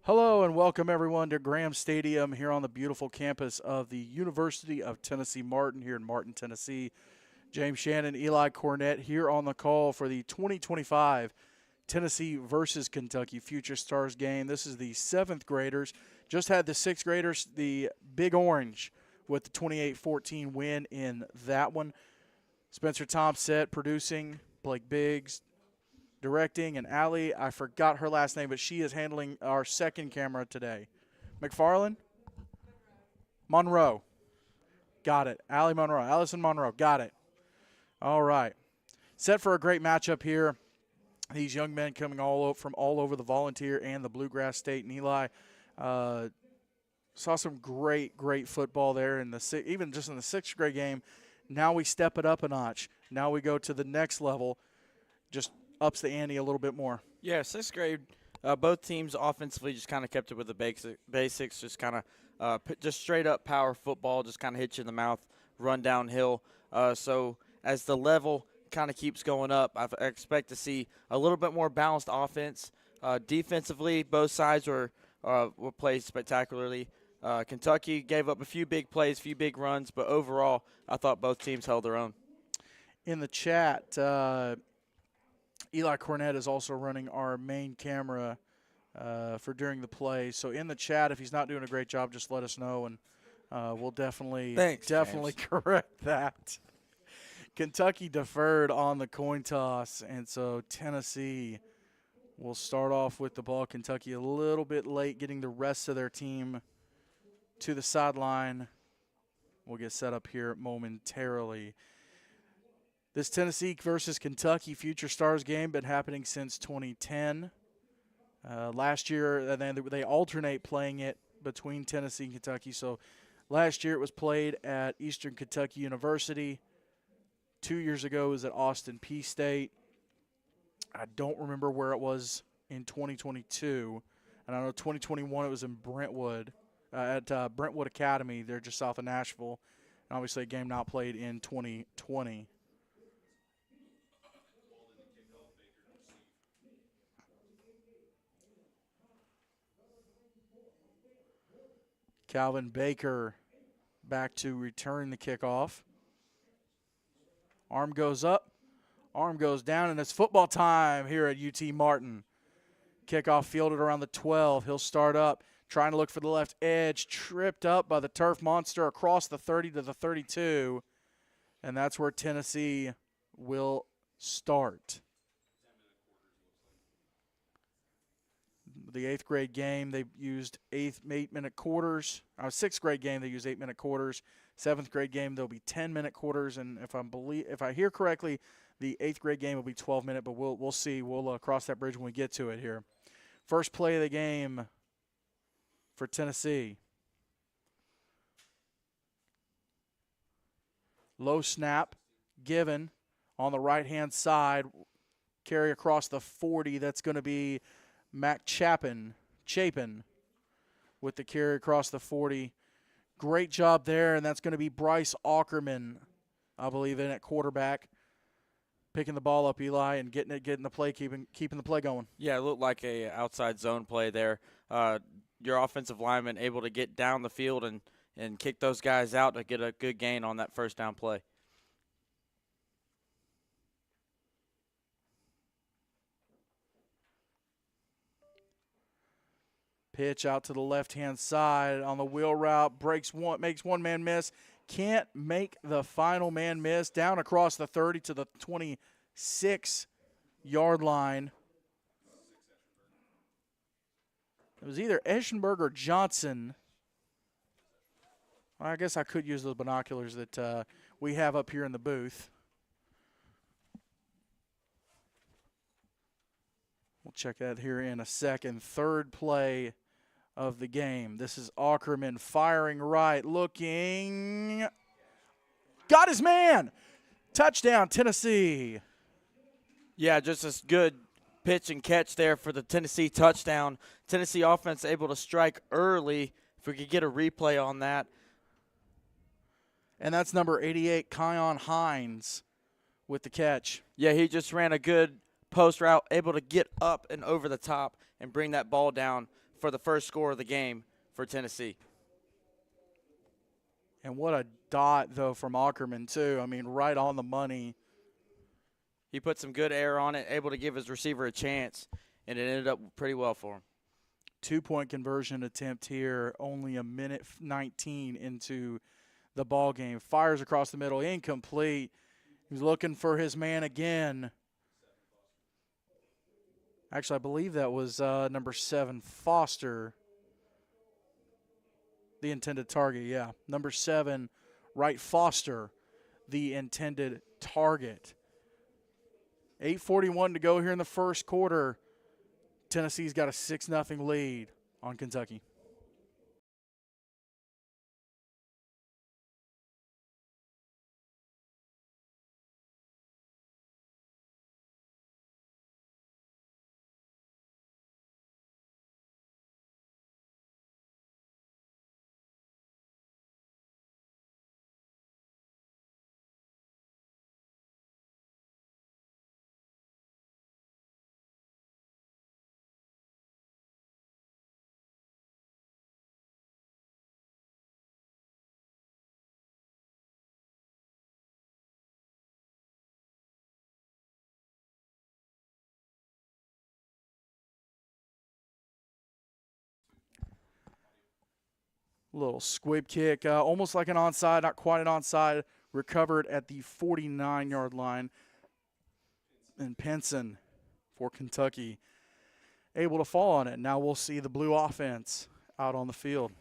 Hello and welcome everyone to Graham Stadium here on the beautiful campus of the University of Tennessee Martin here in Martin, Tennessee. James Shannon, Eli Cornett here on the call for the 2025 Tennessee versus Kentucky Future Stars game. This is the 7th graders. Just had the 6th graders, the Big Orange, with the 28-14 win in that one. Spencer Thompson producing, Blake Biggs directing, and Allie, I forgot her last name, but she is handling our second camera today. McFarland? Monroe. Got it. Allie Monroe. Allison Monroe. Got it. All right. Set for a great matchup here. These young men coming from all over the Volunteer and the Bluegrass State. And Eli saw some great football there even just in the 6th grade game. Now we step it up a notch. Now we go to the next level. Just ups the ante a little bit more. Yeah, 6th grade, both teams offensively just kind of kept it with the basics, just kind of just straight up power football, just kind of hit you in the mouth, run downhill. So as the level kind of keeps going up, I expect to see a little bit more balanced offense. Defensively, both sides were played spectacularly. Kentucky gave up a few big plays, a few big runs, but overall, I thought both teams held their own. In the chat, Eli Cornett is also running our main camera for during the play. So in the chat, if he's not doing a great job, just let us know, and we'll definitely correct that. Kentucky deferred on the coin toss, and so Tennessee will start off with the ball. Kentucky a little bit late getting the rest of their team to the sideline. We'll get set up here momentarily. This Tennessee versus Kentucky Future Stars game been happening since 2010. Last year, and then they alternate playing it between Tennessee and Kentucky. So last year it was played at Eastern Kentucky University. 2 years ago it was at Austin Peay State. I don't remember where it was in 2022. And I know 2021 it was in Brentwood, at Brentwood Academy. They're just south of Nashville. And obviously a game not played in 2020. Calvin Baker back to return the kickoff. Arm goes up, arm goes down, and it's football time here at UT Martin. Kickoff fielded around the 12. He'll start up, trying to look for the left edge, tripped up by the turf monster across the 30 to the 32, and that's where Tennessee will start. The 8th grade game, they used 8-minute quarters. Our 6th grade game, they used 8-minute quarters. 7th grade game, there'll be 10-minute quarters, and if I hear correctly, the 8th grade game will be 12-minute. But we'll see. We'll cross that bridge when we get to it here. First play of the game for Tennessee. Low snap given on the right-hand side. Carry across the 40. That's going to be Mac Chapin with the carry across the 40. Great job there, and that's going to be Bryce Ackerman, I believe, in at quarterback, picking the ball up, Eli, and getting the play, keeping the play going. Yeah, it looked like a outside zone play there. Your offensive lineman able to get down the field and kick those guys out to get a good gain on that first down play. Pitch out to the left-hand side on the wheel route. Makes one man miss. Can't make the final man miss. Down across the 30 to the 26-yard line. It was either Eschenberg or Johnson. I guess I could use those binoculars that we have up here in the booth. We'll check that here in a second. Third play of the game. This is Ackerman firing right, looking. Got his man. Touchdown, Tennessee. Yeah, just a good pitch and catch there for the Tennessee touchdown. Tennessee offense able to strike early. If we could get a replay on that. And that's number 88, Kion Hines, with the catch. Yeah, he just ran a good post route, able to get up and over the top and bring that ball down for the first score of the game for Tennessee. And what a dot, though, from Ackerman, too. I mean, right on the money. He put some good air on it, able to give his receiver a chance, and it ended up pretty well for him. 2-point conversion attempt here, only a minute 19 into the ball game. Fires across the middle, incomplete. He's looking for his man again. Actually, I believe that was number 7, Foster. The intended target, yeah. Number 7, Wright Foster, the intended target. 8:41 to go here in the first quarter. Tennessee's got a 6-0 lead on Kentucky. Little squib kick, almost like an onside, not quite an onside. Recovered at the 49-yard line. And Pinson for Kentucky able to fall on it. Now we'll see the blue offense out on the field.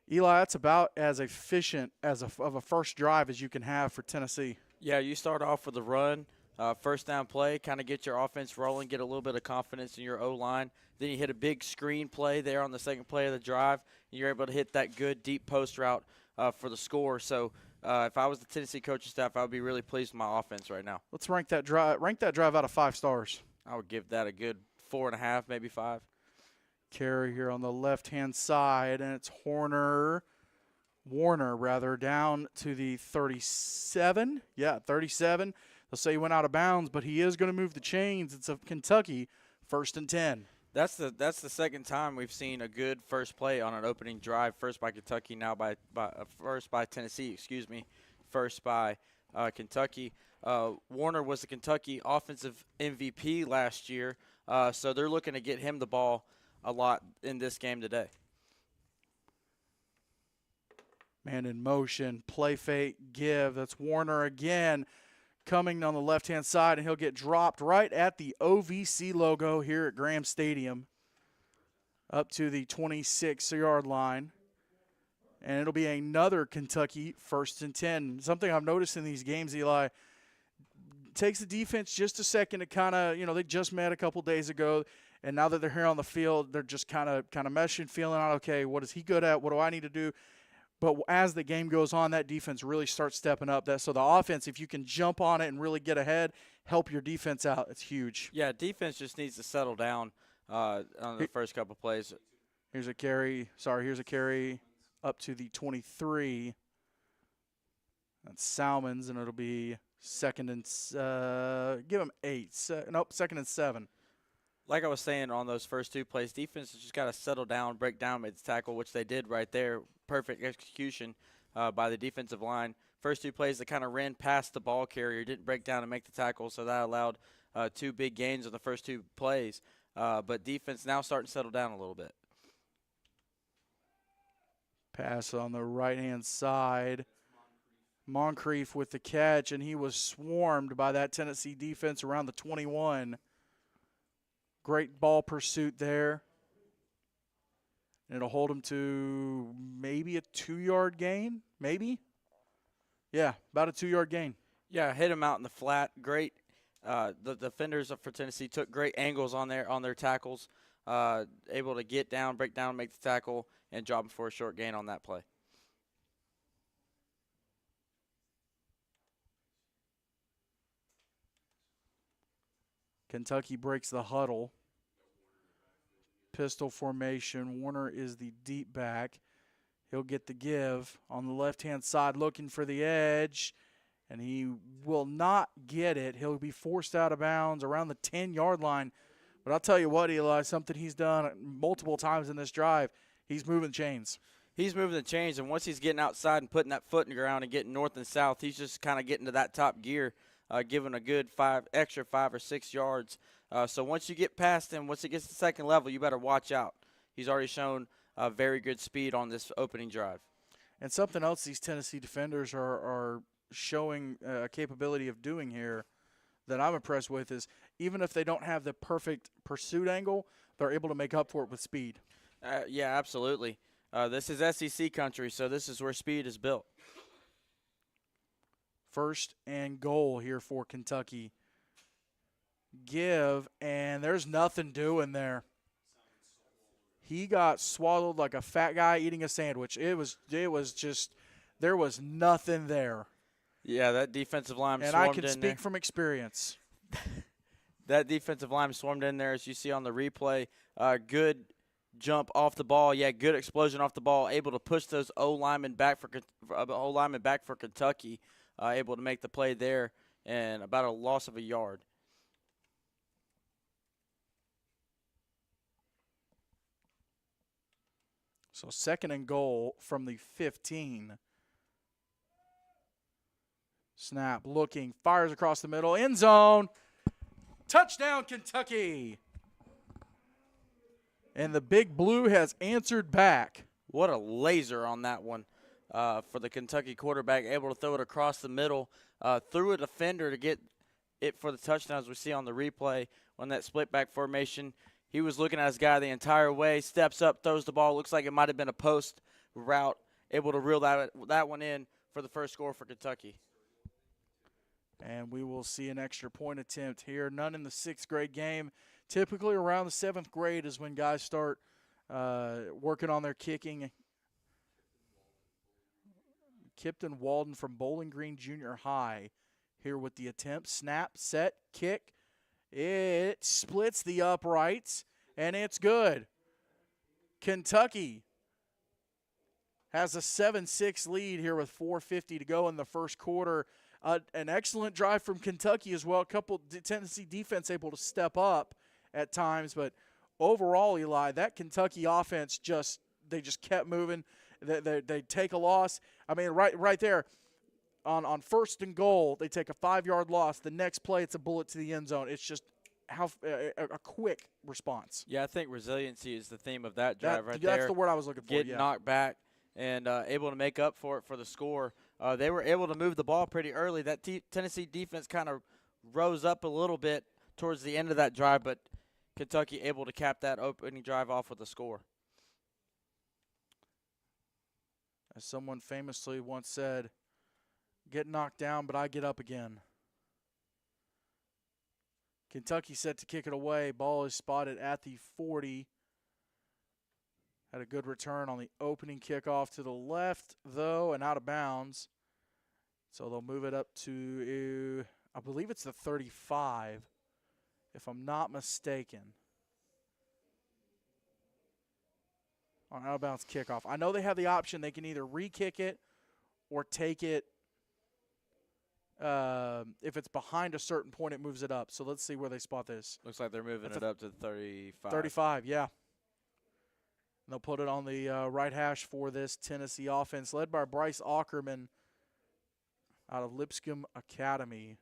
Eli, that's about as efficient of a first drive as you can have for Tennessee. Yeah, you start off with a run, first down play, kind of get your offense rolling, get a little bit of confidence in your O-line. Then you hit a big screen play there on the second play of the drive, and you're able to hit that good deep post route for the score. So if I was the Tennessee coaching staff, I would be really pleased with my offense right now. Let's rank that drive. Rank that drive out of 5 stars. I would give that a good 4.5, maybe 5. Carry here on the left-hand side, and it's Warner, down to the 37. Yeah, 37. They'll say he went out of bounds, but he is going to move the chains. It's a Kentucky 1st and 10. That's the second time we've seen a good first play on an opening drive. First by Kentucky, now first by Tennessee. Excuse me, first by Kentucky. Warner was the Kentucky offensive MVP last year, so they're looking to get him the ball a lot in this game today. Man in motion, play fake, give. That's Warner again. Coming on the left-hand side, and he'll get dropped right at the OVC logo here at Graham Stadium up to the 26-yard line. And it'll be another Kentucky 1st and 10. Something I've noticed in these games, Eli, takes the defense just a second to kind of, they just met a couple days ago, and now that they're here on the field, they're just kind of meshing, feeling out, okay, what is he good at? What do I need to do? But as the game goes on, that defense really starts stepping up. So the offense, if you can jump on it and really get ahead, help your defense out, it's huge. Yeah, defense just needs to settle down on the first couple plays. Here's a carry. Here's a carry up to the 23. That's Salmons, and it'll be second and give him 8. Second and 7. Like I was saying on those first 2 plays, defense has just got to settle down, break down, make the tackle, which they did right there. Perfect execution by the defensive line. First 2 plays, they kind of ran past the ball carrier, didn't break down and make the tackle, so that allowed 2 big gains on the first 2 plays. But defense now starting to settle down a little bit. Pass on the right-hand side. Moncrief with the catch, and he was swarmed by that Tennessee defense around the 21. Great ball pursuit there. And it'll hold him to maybe a 2-yard gain, maybe? Yeah, about a 2-yard gain. Yeah, hit him out in the flat. Great. The defenders for Tennessee took great angles on their tackles, able to get down, break down, make the tackle, and drop him for a short gain on that play. Kentucky breaks the huddle. Pistol formation. Warner is the deep back. He'll get the give on the left-hand side, looking for the edge, and he will not get it. He'll be forced out of bounds around the 10-yard line But I'll tell you what, Eli, something he's done multiple times in this drive, he's moving chains. He's moving the chains, and once he's getting outside and putting that foot in the ground and getting north and south, he's just kind of getting to that top gear, giving a good extra 5 or 6 yards. So once you get past him, once it gets to second level, you better watch out. He's already shown very good speed on this opening drive. And something else these Tennessee defenders are showing a capability of doing here that I'm impressed with is even if they don't have the perfect pursuit angle, they're able to make up for it with speed. Yeah, absolutely. This is SEC country, so this is where speed is built. 1st and goal here for Kentucky. Give, and there's nothing doing there. He got swallowed like a fat guy eating a sandwich. It was just, there was nothing there. Yeah, that defensive line and swarmed I can in speak there. from experience. That defensive line swarmed in there, as you see on the replay. Good jump off the ball. Yeah, good explosion off the ball. Able to push those O-linemen back for Kentucky. Able to make the play there, and about a loss of a yard. So 2nd and goal from the 15. Snap, looking, fires across the middle, end zone. Touchdown, Kentucky. And the Big Blue has answered back. What a laser on that one for the Kentucky quarterback, able to throw it across the middle, through a defender to get it for the touchdown, as we see on the replay on that split back formation. He was looking at his guy the entire way, steps up, throws the ball. Looks like it might have been a post route, able to reel that one in for the first score for Kentucky. And we will see an extra point attempt here. None in the 6th grade game. Typically around the 7th grade is when guys start working on their kicking. Kipton Walden from Bowling Green Junior High here with the attempt. Snap, set, kick. It splits the uprights, and it's good. Kentucky has a 7-6 lead here with 4:50 to go in the first quarter. An excellent drive from Kentucky as well. A couple Tennessee defense able to step up at times, but overall, Eli, that Kentucky offense just kept moving. They take a loss. I mean, right there on 1st and goal, they take a 5-yard loss. The next play, it's a bullet to the end zone. It's just a quick response. Yeah, I think resiliency is the theme of that drive right there. That's the word I was looking for. Getting knocked back and able to make up for it for the score. They were able to move the ball pretty early. That Tennessee defense kind of rose up a little bit towards the end of that drive, but Kentucky able to cap that opening drive off with a score. As someone famously once said, get knocked down, but I get up again. Kentucky set to kick it away. Ball is spotted at the 40. Had a good return on the opening kickoff to the left, though, and out of bounds. So they'll move it up to, I believe it's the 35, if I'm not mistaken. On out of bounds kickoff. I know they have the option. They can either re-kick it or take it. If it's behind a certain point, it moves it up. So let's see where they spot this. Looks like they're moving it up to 35. 35, yeah. And they'll put it on the right hash for this Tennessee offense, led by Bryce Ackerman out of Lipscomb Academy.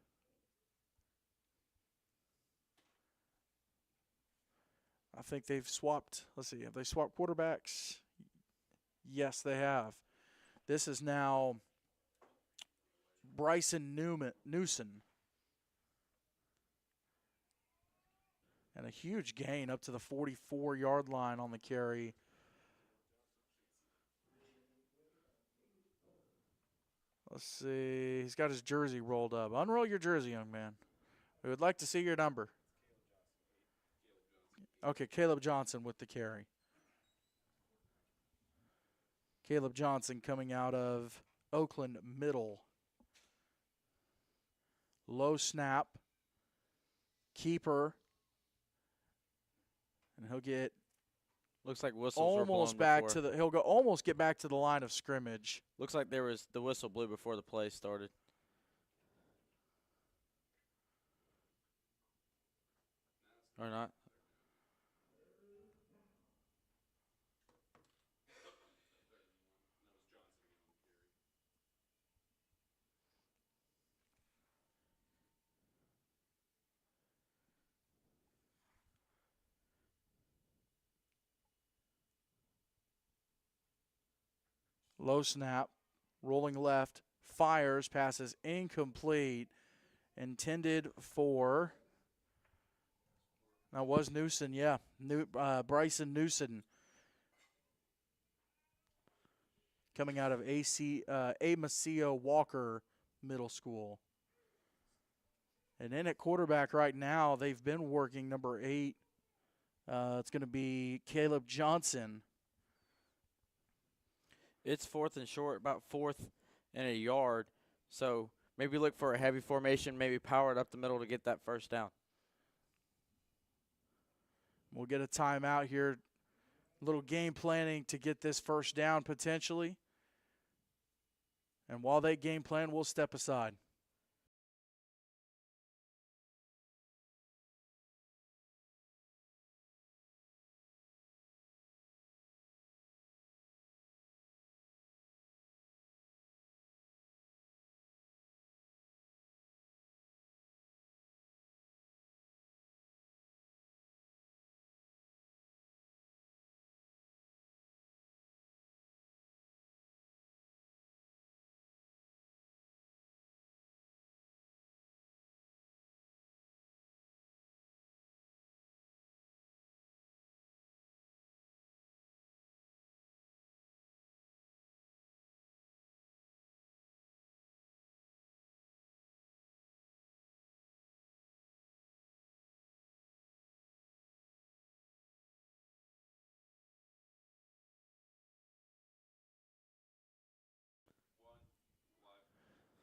I think they've swapped. Let's see. Have they swapped quarterbacks? Yes, they have. This is now Bryson Newson. And a huge gain up to the 44-yard line on the carry. Let's see. He's got his jersey rolled up. Unroll your jersey, young man. We would like to see your number. Okay, Caleb Johnson with the carry. Caleb Johnson coming out of Oakland Middle. Low snap. Keeper. And he'll get looks like whistles almost were blown back before. to the. He'll go almost get back to the line of scrimmage. Looks like there was the whistle blew before the play started. Or not? Low snap, rolling left, fires, passes incomplete. Intended for, that was Newson, yeah. Bryson Newson coming out of Amaseo Walker Middle School. And then at quarterback right now, they've been working number 8. It's going to be Caleb Johnson. It's 4th and short, about 4th and a yard. So maybe look for a heavy formation, maybe power it up the middle to get that first down. We'll get a timeout here. A little game planning to get this first down potentially. And while they game plan, we'll step aside.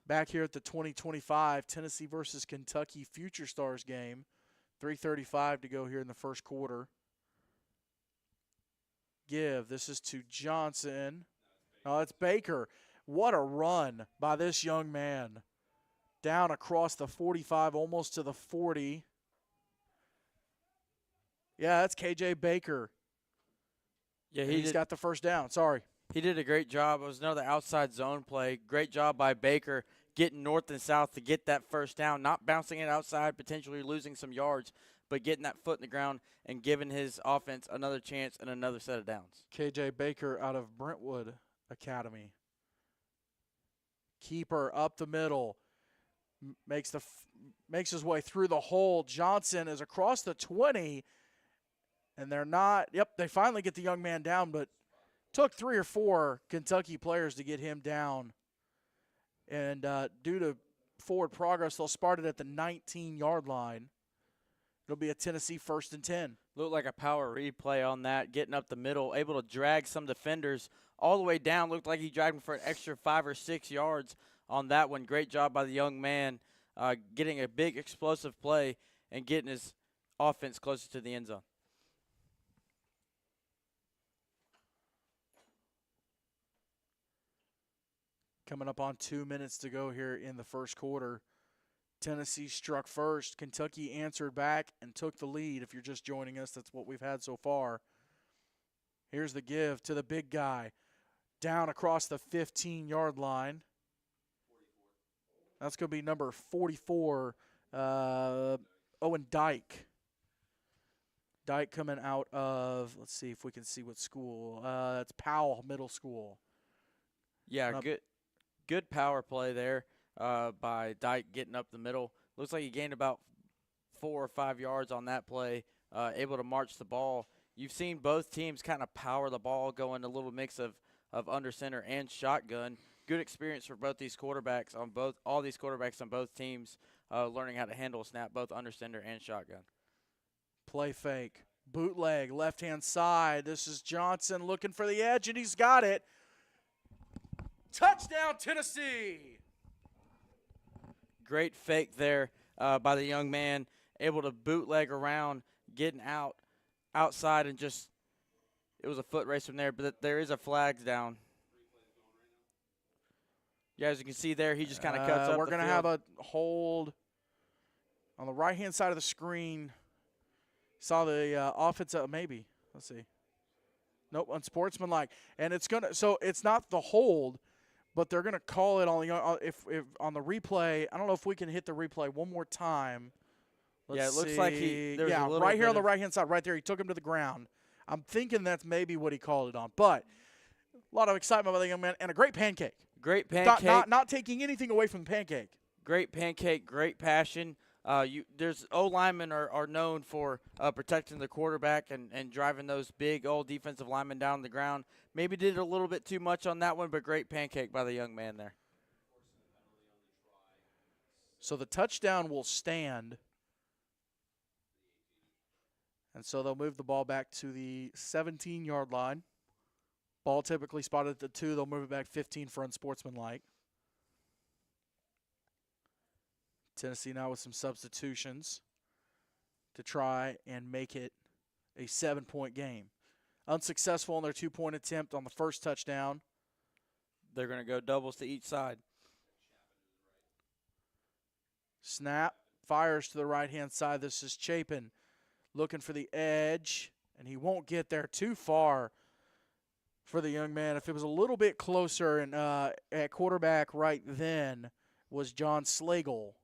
Back here at the 2025 Tennessee versus Kentucky Future Stars game. 3:35 to go here in the first quarter. This is to Johnson. Oh, it's Baker. What a run by this young man. Down across the 45, almost to the 40. Yeah, that's KJ Baker. Yeah, he's got the first down. Sorry. He did a great job. It was another outside zone play. Great job by Baker getting north and south to get that first down, not bouncing it outside, potentially losing some yards, but getting that foot in the ground and giving his offense another chance and another set of downs. KJ Baker out of Brentwood Academy. Keeper up the middle. Makes his way through the hole. Johnson is across the 20, and they're not. Yep, they finally get the young man down, but took 3 or 4 Kentucky players to get him down. And due to forward progress, they'll start it at the 19-yard line. It'll be a Tennessee 1st and 10. Looked like a power replay on that, getting up the middle, able to drag some defenders all the way down. Looked like he dragged them for an extra 5 or 6 yards on that one. Great job by the young man, getting a big explosive play and getting his offense closer to the end zone. Coming up on 2 minutes to go here in the first quarter. Tennessee struck first. Kentucky answered back and took the lead. If you're just joining us, that's what we've had so far. Here's the give to the big guy. Down across the 15-yard line. That's going to be number 44, Owen Dyke. Dyke coming out of, let's see if we can see what school. That's Powell Middle School. Yeah, good power play there by Dyke getting up the middle. Looks like he gained about 4 or 5 yards on that play, able to march the ball. You've seen both teams kind of power the ball, go in a little mix of under center and shotgun. Good experience for both these quarterbacks all these quarterbacks on both teams, learning how to handle a snap, both under center and shotgun. Play fake, bootleg, left-hand side. This is Johnson looking for the edge, and he's got it. Touchdown, Tennessee! Great fake there by the young man, able to bootleg around, getting outside, and just it was a foot race from there, but there is a flag down. Yeah, as you can see there, he just kind of cuts up. We're going to have a hold on the right-hand side of the screen. Saw the offensive, maybe. Let's see. Nope, unsportsmanlike. And it's going to, so it's not the hold, but they're going to call it on the if on the replay. I don't know if we can hit the replay one more time. It looks like there's a little right here on the right-hand side, right there. He took him to the ground. I'm thinking that's maybe what he called it on. But A lot of excitement by the young man, and a great pancake. Great pancake. Not taking anything away from the pancake. Great pancake, great passion. There's linemen are known for protecting the quarterback and driving those big old defensive linemen down the ground. Maybe did a little bit too much on that one, but great pancake by the young man there. So the touchdown will stand. And so they'll move the ball back to the 17-yard line. Ball typically spotted at the 2. They'll move it back 15 for unsportsmanlike. Tennessee now with some substitutions to try and make it a 7-point game. Unsuccessful in their 2-point attempt on the first touchdown. They're going to go doubles to each side. Snap, fires to the right-hand side. This is Chapin looking for the edge, and he won't get there. Too far for the young man. If it was a little bit closer, and at quarterback right then was John Slagle,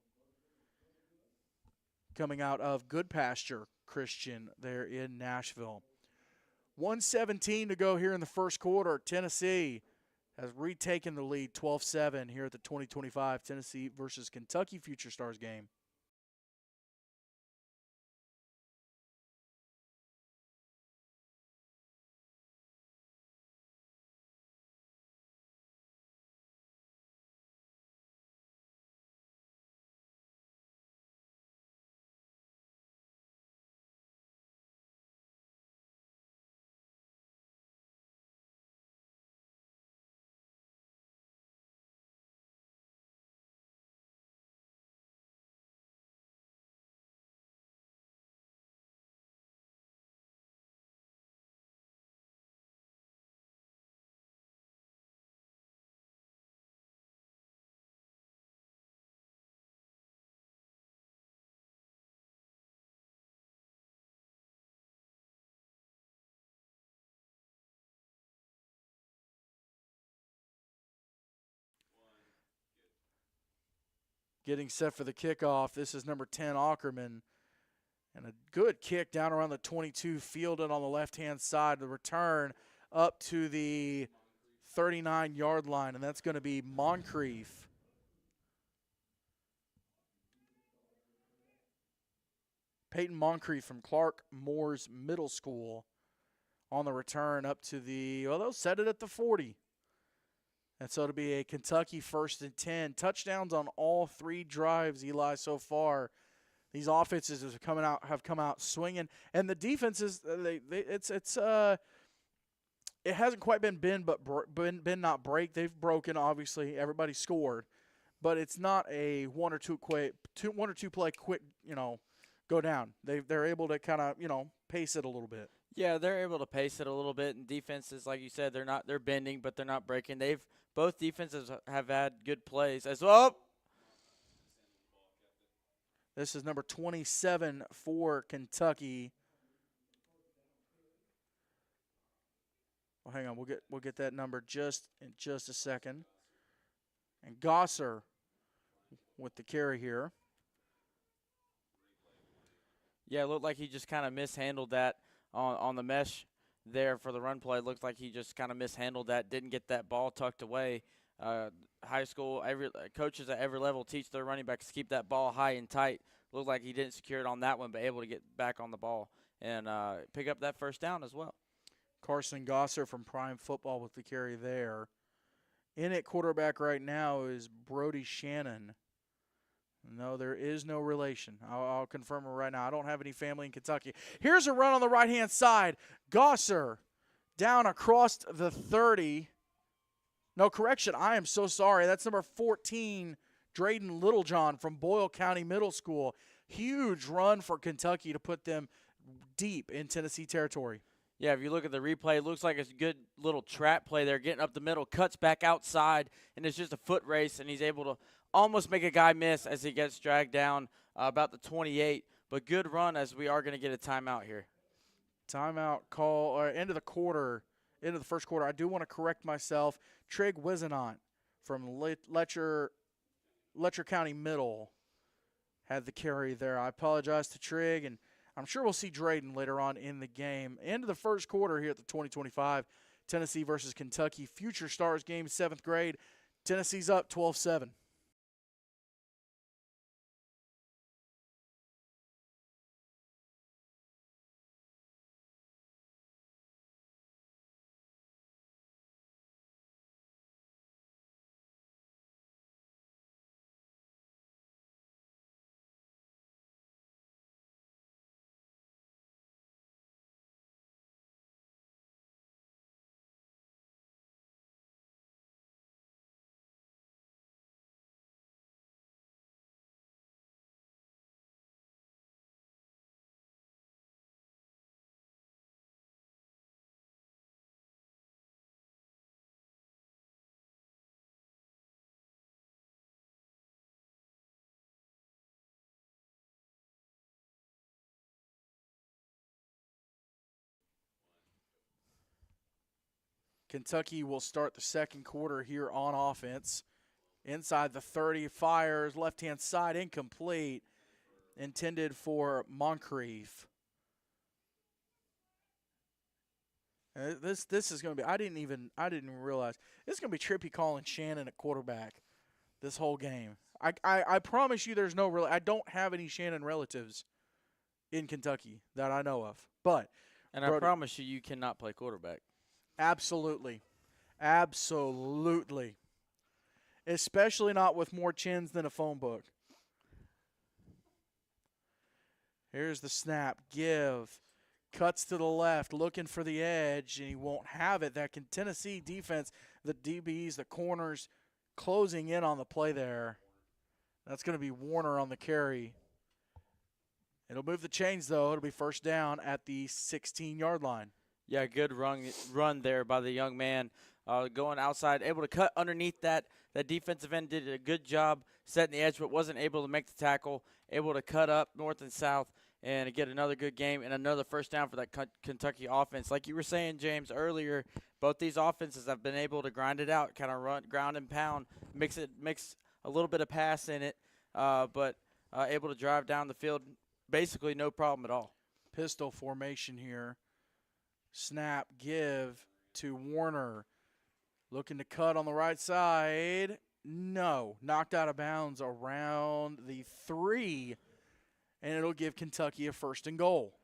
coming out of Good Pasture Christian there in Nashville. 1:17 to go here in the first quarter. Tennessee has retaken the lead 12-7 here at the 2025 Tennessee versus Kentucky Future Stars game. Getting set for the kickoff. This is number 10, Ackerman. And a good kick down around the 22, fielded on the left-hand side. The return up to the 39-yard line, and that's going to be Moncrief. Peyton Moncrief from Clark Moore's Middle School on the return up to the, well, they'll set it at the 40. And so it'll be a Kentucky 1st and 10. Touchdowns on all 3 drives, Eli, so far. These offenses have come out swinging, and the defenses it hasn't quite been bend not break. They've broken, obviously. Everybody scored, but it's not a one or two play quick go down. They're able to kind of pace it a little bit. Yeah, they're able to pace it a little bit, and defenses, like you said, they're bending, but they're not breaking. Both defenses have had good plays as well. This is number 27 for Kentucky. Well, hang on, we'll get that number in just a second. And Gosser with the carry here. Yeah, it looked like he just kind of mishandled that on the mesh there for the run play. It looked like he just kind of mishandled that, didn't get that ball tucked away. High school, coaches at every level teach their running backs to keep that ball high and tight. Looked like he didn't secure it on that one, but able to get back on the ball and pick up that first down as well. Carson Gosser from Prime Football with the carry there. In at quarterback right now is Brody Shannon. No, there is no relation. I'll confirm it right now. I don't have any family in Kentucky. Here's a run on the right-hand side. Gosser down across the 30. No, correction. I am so sorry. That's number 14, Drayden Littlejohn from Boyle County Middle School. Huge run for Kentucky to put them deep in Tennessee territory. Yeah, if you look at the replay, it looks like it's a good little trap play there, getting up the middle, cuts back outside, and it's just a foot race, and he's able to almost make a guy miss as he gets dragged down about the 28. But good run as we are going to get a timeout here. Timeout call, or end of the first quarter. I do want to correct myself. Trig Wisenant from Letcher County Middle had the carry there. I apologize to Trig, and I'm sure we'll see Drayden later on in the game. End of the first quarter here at the 2025 Tennessee versus Kentucky. Future Stars game, 7th grade. Tennessee's up 12-7. Kentucky will start the second quarter here on offense. Inside the 30, fires, left-hand side, incomplete. Intended for Moncrief. This is going to be. I didn't even realize this is going to be trippy calling Shannon at quarterback this whole game. I promise you, there's no real. I don't have any Shannon relatives in Kentucky that I know of, but And I promise you cannot play quarterback. Absolutely, especially not with more chins than a phone book. Here's the snap. Give. Cuts to the left, looking for the edge, and he won't have it. That Tennessee defense, the DBs, the corners, closing in on the play there. That's going to be Warner on the carry. It'll move the chains, though. It'll be first down at the 16-yard line. Yeah, good run there by the young man. Going outside, able to cut underneath that. That defensive end did a good job setting the edge, but wasn't able to make the tackle. Able to cut up north and south and get another good game and another first down for that Kentucky offense. Like you were saying, James, earlier, both these offenses have been able to grind it out, kind of run, ground and pound, mix a little bit of pass in it, but able to drive down the field basically no problem at all. Pistol formation here. Snap, give to Warner. Looking to cut on the right side. No. Knocked out of bounds around the 3. And it'll give Kentucky a first and goal.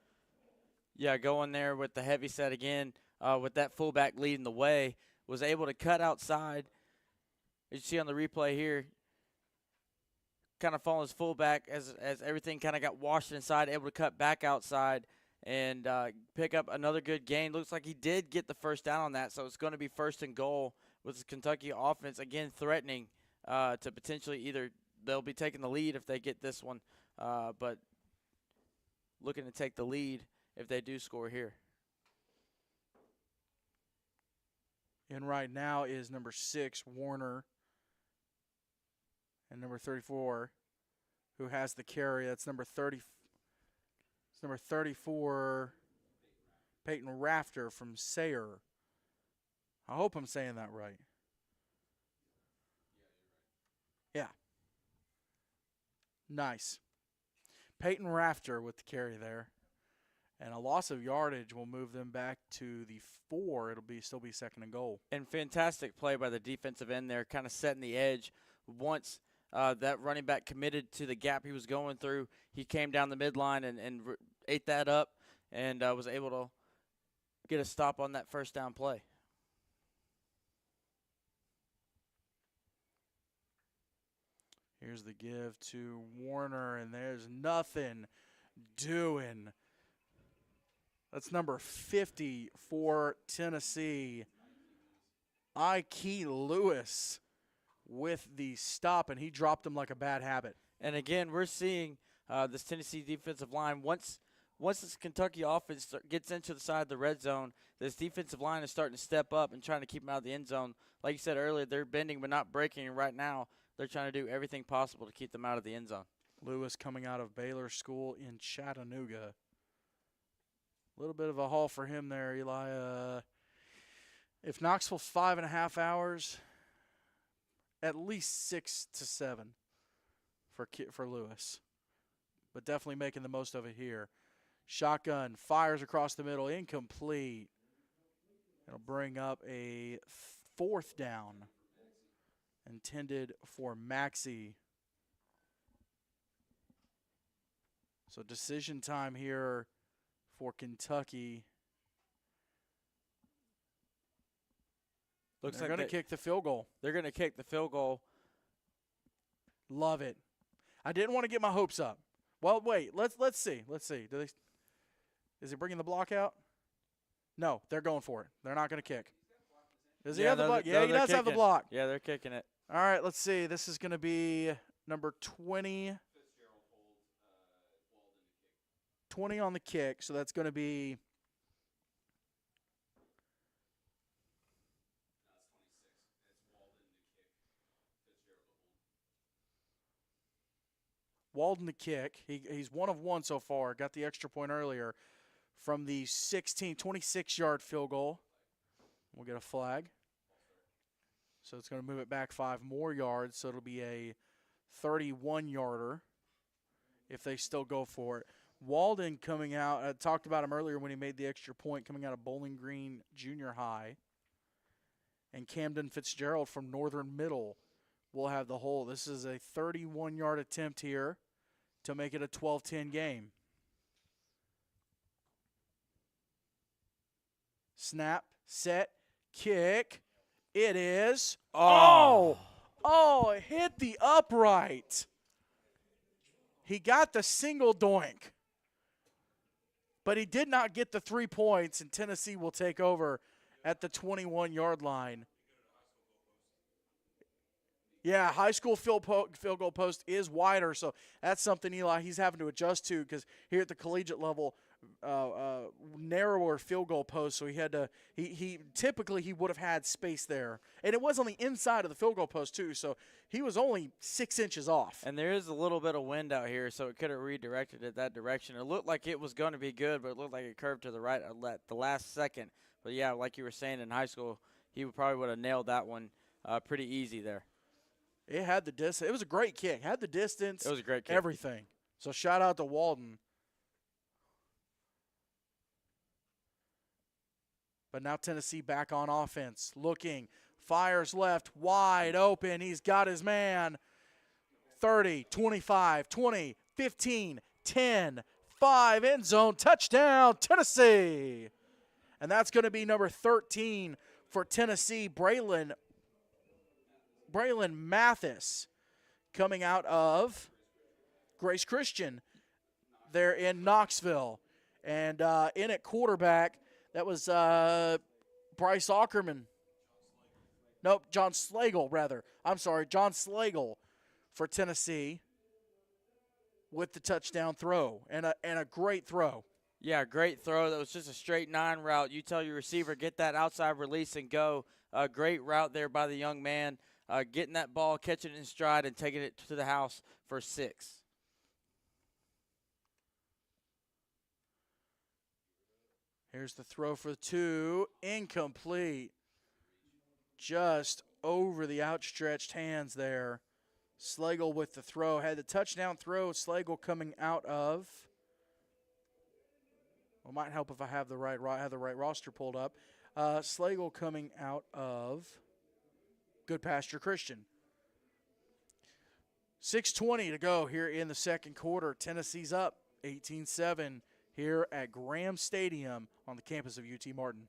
Yeah, going there with the heavy set again, with that fullback leading the way. Was able to cut outside. As you see on the replay here, kind of following his fullback as everything kind of got washed inside, able to cut back outside and pick up another good gain. Looks like he did get the first down on that, so it's going to be first and goal with the Kentucky offense, again threatening to potentially either they'll be taking the lead if they get this one, but looking to take the lead if they do score here. And right now is number 6, Warner, and number 34, who has the carry. That's number 30. It's number 34, Peyton Rafter from Sayre. I hope I'm saying that right. Yeah. Nice. Peyton Rafter with the carry there. And a loss of yardage will move them back to the 4. It'll still be second and goal. And fantastic play by the defensive end there, kind of setting the edge. Once that running back committed to the gap he was going through, he came down the midline and ate that up and was able to get a stop on that first down play. Here's the give to Warner, and there's nothing doing. That's number 50 for Tennessee. Ikey Lewis with the stop, and he dropped him like a bad habit. And again, we're seeing this Tennessee defensive line, once this Kentucky offense gets into the side of the red zone, this defensive line is starting to step up and trying to keep them out of the end zone. Like you said earlier, they're bending but not breaking, and right now they're trying to do everything possible to keep them out of the end zone. Lewis coming out of Baylor School in Chattanooga. A little bit of a haul for him there, Eli. If Knoxville's 5.5 hours, at least 6 to 7 for Lewis. But definitely making the most of it here. Shotgun, fires across the middle, incomplete. It'll bring up a 4th down intended for Maxey. So decision time here for Kentucky. Looks They're like going to kick the field goal. they're going to kick the field goal. Love it. I didn't want to get my hopes up. Well, wait. Let's see. Let's see. Is he bringing the block out? No, they're going for it. They're not going to kick. Does he have the block? Yeah, he does have the block. Yeah, they're kicking it. All right, let's see. This is going to be number 20. 20 on the kick, so that's going to be Walden to kick. He's 1 of 1 so far. Got the extra point earlier from the 26-yard field goal. We'll get a flag. So it's going to move it back 5 more yards, so it'll be a 31-yarder if they still go for it. Walden coming out, I talked about him earlier when he made the extra point, coming out of Bowling Green Junior High. And Camden Fitzgerald from Northern Middle will have the hole. This is a 31-yard attempt here to make it a 12-10 game. Snap, set, kick. It is. Oh, it hit the upright. He got the single doink, but he did not get the 3 points, and Tennessee will take over at the 21-yard line. Yeah, high school field goal post is wider, so that's something Eli he's having to adjust to because here at the collegiate level, narrower field goal post, so he typically he would have had space there, and it was on the inside of the field goal post too, so he was only 6 inches off. And there is a little bit of wind out here, so it could have redirected it that direction. It looked like it was going to be good, but it looked like it curved to the right at the last second. But yeah, like you were saying in high school, he probably would have nailed that one pretty easy there. It had the distance. It was a great kick. Had the distance. It was a great kick. Everything. So shout out to Walden. But now Tennessee back on offense. Looking. Fires left. Wide open. He's got his man. 30, 25, 20, 15, 10, 5. End zone. Touchdown, Tennessee. And that's going to be number 13 for Tennessee, Braylon Mathis, coming out of Grace Christian there in Knoxville. And in at quarterback, that was Bryce Ackerman. Nope, John Slagle, rather. I'm sorry, John Slagle for Tennessee with the touchdown throw and a great throw. Yeah, great throw. That was just a straight 9 route. You tell your receiver, get that outside release and go. Great route there by the young man. Getting that ball, catching it in stride, and taking it to the house for 6. Here's the throw for 2. Incomplete. Just over the outstretched hands there. Slagle with the throw. Had the touchdown throw. Slagle coming out of. Well, might help if I have the right roster pulled up. Slagle coming out of Good Pasture Christian. 6:20 to go here in the second quarter. Tennessee's up 18-7 here at Graham Stadium on the campus of UT Martin.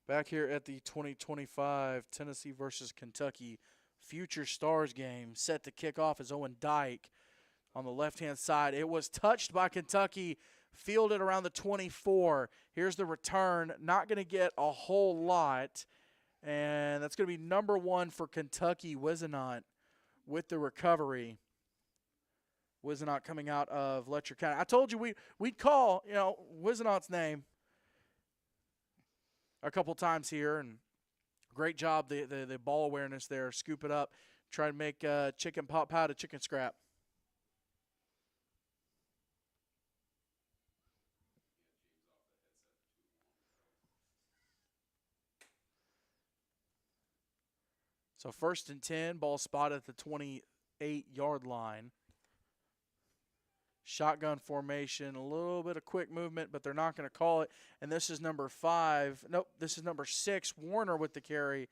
Back here at the 2025 Tennessee versus Kentucky Future Stars game, set to kick off is Owen Dyke on the left-hand side. It was touched by Kentucky, fielded around the 24. Here's the return. Not going to get a whole lot. And that's going to be number 1 for Kentucky, Wisenant, with the recovery. Wisenant coming out of Letcher County. I told you we'd call, Wisenant's name a couple times here, and great job, the ball awareness there. Scoop it up, try to make chicken pot pie to chicken scrap. So 1st and 10, ball spotted at the 28-yard line. Shotgun formation, a little bit of quick movement, but they're not going to call it. And this is number 5. Nope, this is number 6, Warner with the carry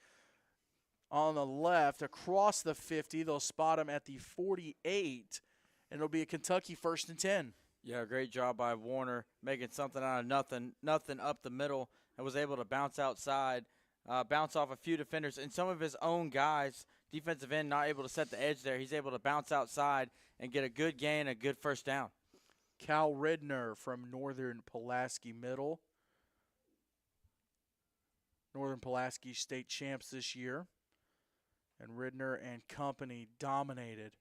on the left across the 50. They'll spot him at the 48, and it'll be a Kentucky 1st and 10. Yeah, great job by Warner making something out of nothing up the middle, and was able to bounce outside, bounce off a few defenders, and some of his own guys, defensive end, not able to set the edge there. He's able to bounce outside and get a good gain, a good first down. Cal Ridner from Northern Pulaski Middle. Northern Pulaski state champs this year. And Ridner and company dominated.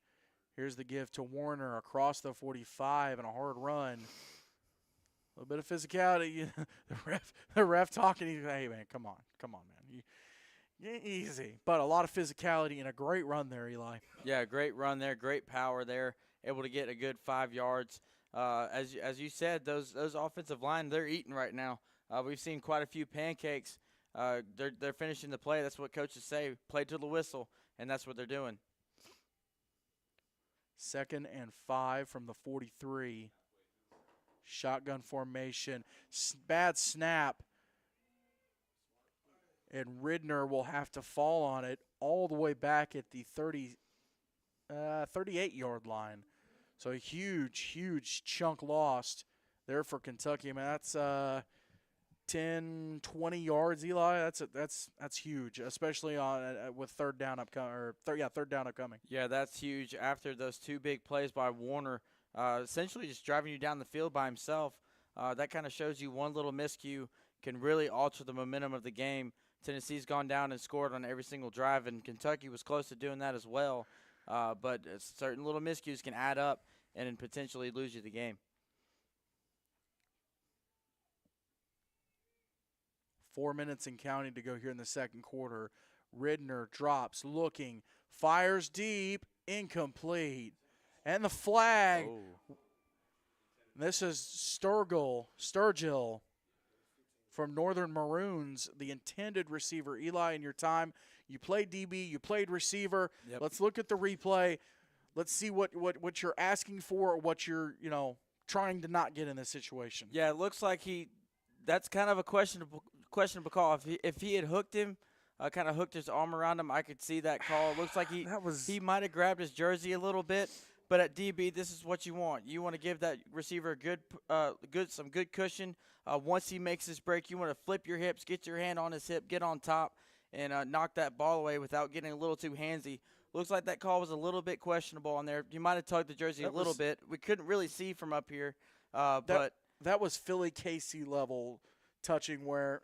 Here's the give to Warner across the 45 and a hard run. A little bit of physicality. the ref talking. He's like, hey, man, come on, man. Easy. But a lot of physicality and a great run there, Eli. Yeah, great run there, great power there. Able to get a good 5 yards. As you said, those offensive line, they're eating right now. We've seen quite a few pancakes. They're finishing the play. That's what coaches say. Play to the whistle, and that's what they're doing. 2nd and 5 from the 43. Shotgun formation. Bad snap. And Ridner will have to fall on it all the way back at the 38-yard line. So a huge chunk lost there for Kentucky. I mean, that's 10, 20 yards, Eli. That's huge, especially on with third down upcoming. Third down upcoming. Yeah, that's huge. After those 2 big plays by Warner, essentially just driving you down the field by himself, that kind of shows you one little miscue can really alter the momentum of the game. Tennessee's gone down and scored on every single drive, and Kentucky was close to doing that as well. But certain little miscues can add up and potentially lose you the game. 4 minutes and counting to go here in the second quarter. Ridner drops, looking, fires deep, incomplete. And the flag. Oh. This is Sturgill from Northern Maroons, the intended receiver. Eli, in your time, you played DB, you played receiver. Yep. Let's look at the replay. Let's see what you're asking for, or what you're, trying to not get in this situation. Yeah, it looks like that's kind of a questionable call. If he had hooked him, kind of hooked his arm around him, I could see that call. It looks like he might have grabbed his jersey a little bit. But at DB, this is what you want. You want to give that receiver some good cushion. Once he makes his break, you want to flip your hips, get your hand on his hip, get on top, and knock that ball away without getting a little too handsy. Looks like that call was a little bit questionable on there. You might have tugged the jersey a little bit. We couldn't really see from up here. But that was Philly Casey level touching where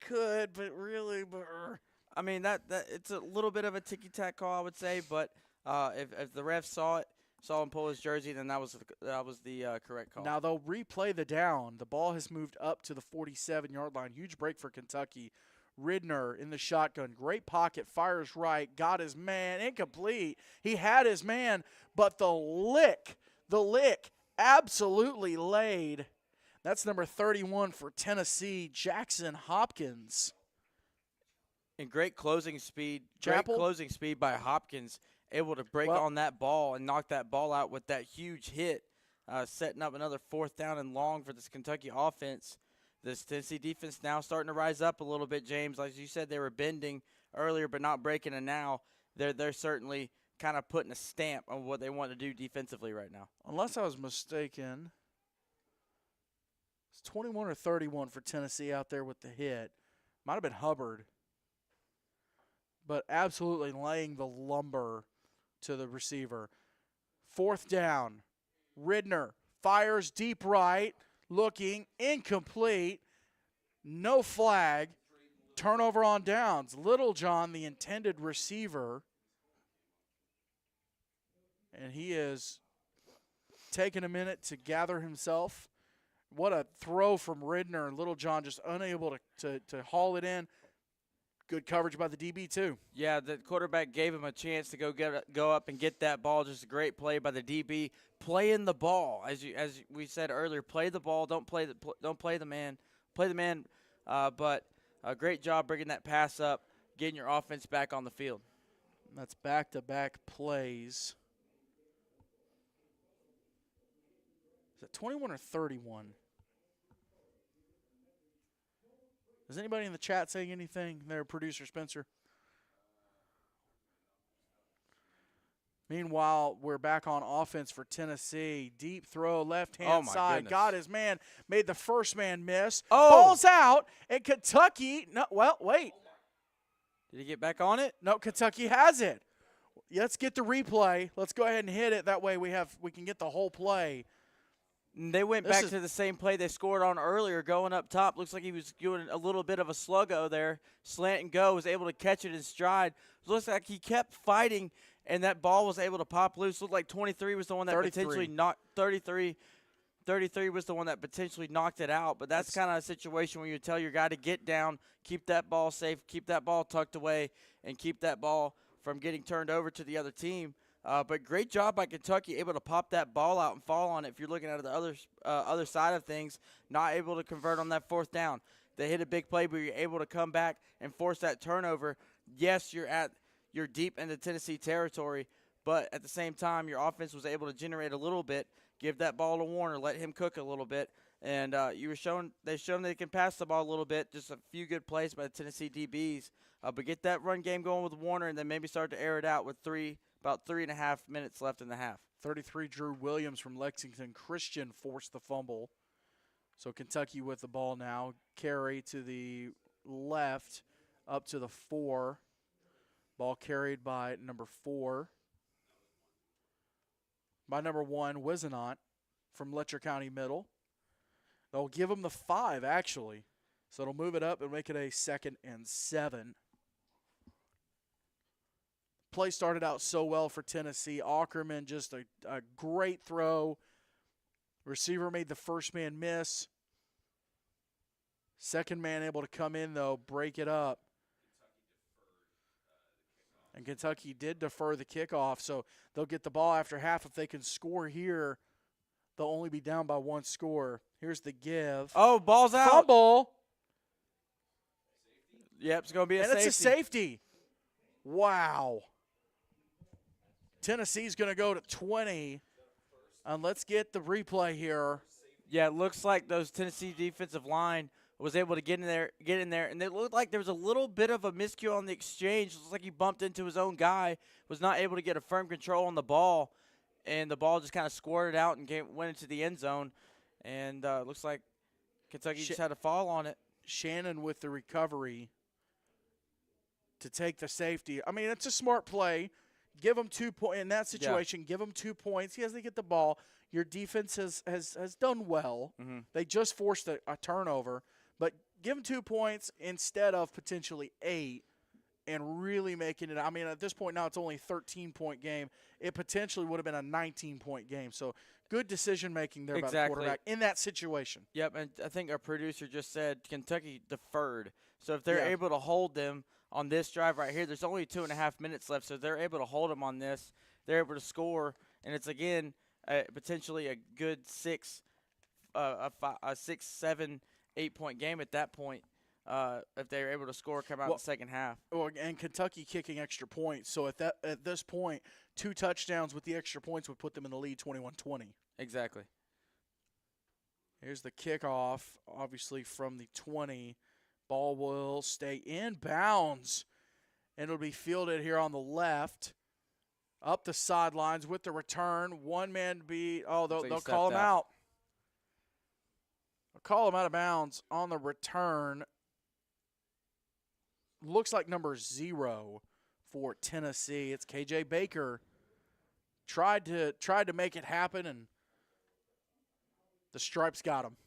could, but really. I mean, that it's a little bit of a ticky-tack call, I would say. But if the ref saw him pull his jersey, then that was the correct call. Now they'll replay the down. The ball has moved up to the 47-yard line. Huge break for Kentucky. Ridner in the shotgun. Great pocket. Fires right. Got his man. Incomplete. He had his man, but the lick absolutely laid. That's number 31 for Tennessee, Jackson Hopkins. And great closing speed. Chapel? Great closing speed by Hopkins. Able to break on that ball and knock that ball out with that huge hit, setting up another 4th down and long for this Kentucky offense. This Tennessee defense now starting to rise up a little bit, James. Like you said, they were bending earlier but not breaking, and now they're certainly kind of putting a stamp on what they want to do defensively right now. Unless I was mistaken, it's 21 or 31 for Tennessee out there with the hit. Might have been Hubbard. But absolutely laying the lumber to the receiver. 4th down. Ridner fires deep right. looking, incomplete, no flag, turnover on downs. Littlejohn, the intended receiver, and he is taking a minute to gather himself. What a throw from Ridner, and Littlejohn just unable to haul it in. Good coverage by the DB, too. Yeah, the quarterback gave him a chance to go up and get that ball. Just a great play by the DB. Playing the ball, as we said earlier, play the ball. Don't play the man. Play the man. But a great job bringing that pass up, getting your offense back on the field. That's back-to-back plays. Is that 21 or 31? Is anybody in the chat saying anything there, producer Spencer? Meanwhile, we're back on offense for Tennessee. Deep throw, left-hand side. Goodness. Got his man. Made the first man miss. Oh. Ball's out. And Kentucky, no, well, wait. Did he get back on it? No, Kentucky has it. Let's get the replay. Let's go ahead and hit it. That way we can get the whole play. They went back to the same play they scored on earlier, going up top. Looks like he was doing a little bit of a sluggo there. Slant and go, was able to catch it in stride. Looks like he kept fighting, and that ball was able to pop loose. Looked like 23 was the one that 33. potentially knocked 33 was the one that potentially knocked it out. But that's kind of a situation where you tell your guy to get down, keep that ball safe, keep that ball tucked away, and keep that ball from getting turned over to the other team. But great job by Kentucky, able to pop that ball out and fall on it. If you're looking at the other side of things, not able to convert on that fourth down. They hit a big play, but you're able to come back and force that turnover. Yes, you're deep into Tennessee territory, but at the same time, your offense was able to generate a little bit, give that ball to Warner, let him cook a little bit, and they've shown they can pass the ball a little bit. Just a few good plays by the Tennessee DBs, but get that run game going with Warner, and then maybe start to air it out with about 3.5 minutes left in the half. 33, Drew Williams from Lexington Christian forced the fumble. So Kentucky with the ball now. Carry to the left, up to the 4. Ball carried by number 4. By number 1, Wisenant from Letcher County Middle. They'll give him the 5, actually. So it'll move it up and make it a 2nd and 7. Play started out so well for Tennessee. Ackerman, just a great throw. Receiver made the first man miss. Second man able to come in, though, break it up. And Kentucky did defer the kickoff, so they'll get the ball after half. If they can score here, they'll only be down by 1 score. Here's the give. Oh, ball's out. Fumble. Yep, it's going to be a safety. And it's a safety. Wow. Tennessee's going to go to 20. And let's get the replay here. Yeah, it looks like those Tennessee defensive line was able to get in there, and it looked like there was a little bit of a miscue on the exchange. It looks like he bumped into his own guy, was not able to get a firm control on the ball, and the ball just kind of squirted out and went into the end zone. And it looks like Kentucky just had to fall on it. Shannon with the recovery to take the safety. I mean, it's a smart play. Give him 2 points in that situation. Yeah. Give him 2 points. He has to get the ball. Your defense has done well. Mm-hmm. They just forced a turnover, but give him 2 points instead of potentially 8 and really making it. I mean, at this point now it's only a 13-point game. It potentially would have been a 19-point game. So good decision-making there by the quarterback in that situation. Yep, and I think our producer just said Kentucky deferred. So if they're able to hold them on this drive right here, there's only 2.5 minutes left, so they're able to hold them on this. They're able to score, and it's, again, potentially a good 6, 7, 8-point game at that point if they're able to score, come out in the second half. And Kentucky kicking extra points. So at this point, 2 touchdowns with the extra points would put them in the lead 21-20. Exactly. Here's the kickoff, obviously from the 20. Ball will stay in bounds, and it'll be fielded here on the left. Up the sidelines with the return. One man they'll call him out. They'll call him out of bounds on the return. Looks like number 0 for Tennessee. It's KJ Baker. Tried to make it happen, and the Stripes got him.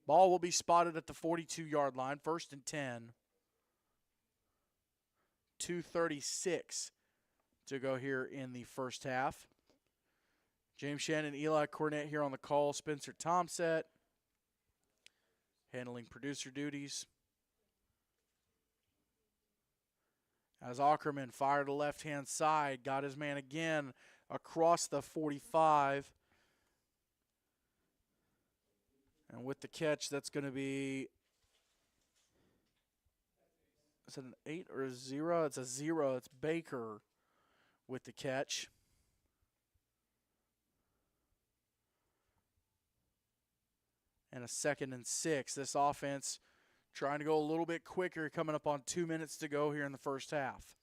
Ball will be spotted at the 42-yard line, 1st and 10. 2:36 to go here in the first half. James Shannon, Eli Cornett here on the call. Spencer Tomset handling producer duties. As Ackerman fired to left-hand side, got his man again across the 45. And with the catch, that's going to be, is it an 8 or a 0? It's a 0. It's Baker with the catch. And a 2nd and 6. This offense trying to go a little bit quicker, coming up on 2 minutes to go here in the first half.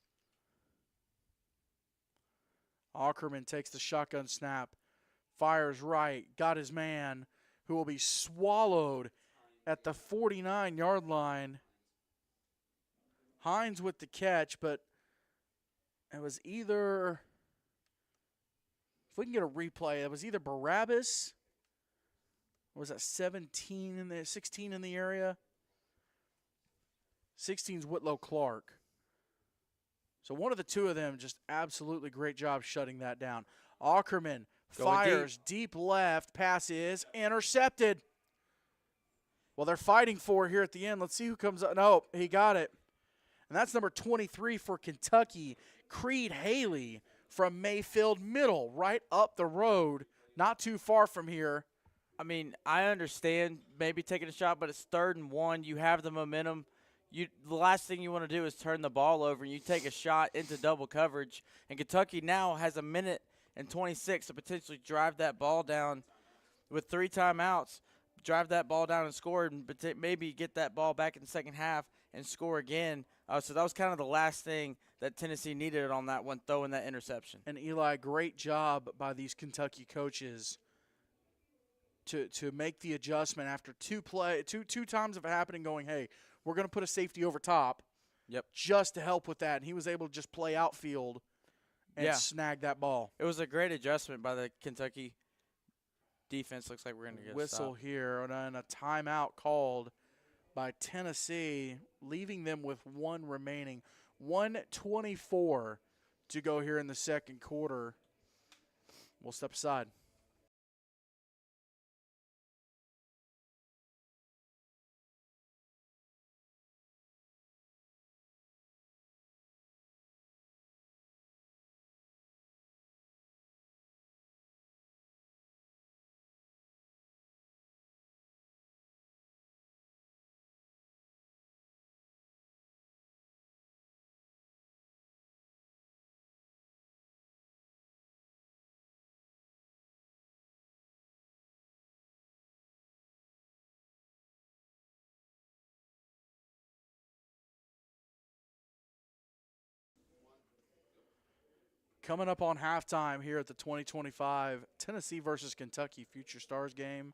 Ackerman takes the shotgun snap, fires right, got his man, who will be swallowed at the 49-yard line. Hines with the catch, but it was either, if we can get a replay, it was either Barabbas, or was that 17 in the 16 in the area? 16's Whitlow Clark. So one of the two of them just absolutely great job shutting that down. Ackerman fires deep left. Pass is intercepted. Well, they're fighting for it here at the end. Let's see who comes up. No, he got it. And that's number 23 for Kentucky, Creed Haley from Mayfield Middle, right up the road, not too far from here. I mean, I understand maybe taking a shot, but it's 3rd and 1. You have the momentum. The last thing you want to do is turn the ball over, and you take a shot into double coverage. And Kentucky now has 1:26 to potentially drive that ball down with 3 timeouts, drive that ball down and score, and maybe get that ball back in the second half and score again. So that was kind of the last thing that Tennessee needed on that one, throwing that interception. And Eli, great job by these Kentucky coaches to make the adjustment after two times of it happening, going, hey, we're going to put a safety over top. Yep. Just to help with that. And he was able to just play outfield and snag that ball. It was a great adjustment by the Kentucky defense. Looks like we're going to get whistle here, and a timeout called by Tennessee, leaving them with 1 remaining. 1:24 to go here in the second quarter. We'll step aside. Coming up on halftime here at the 2025 Tennessee versus Kentucky Future Stars game.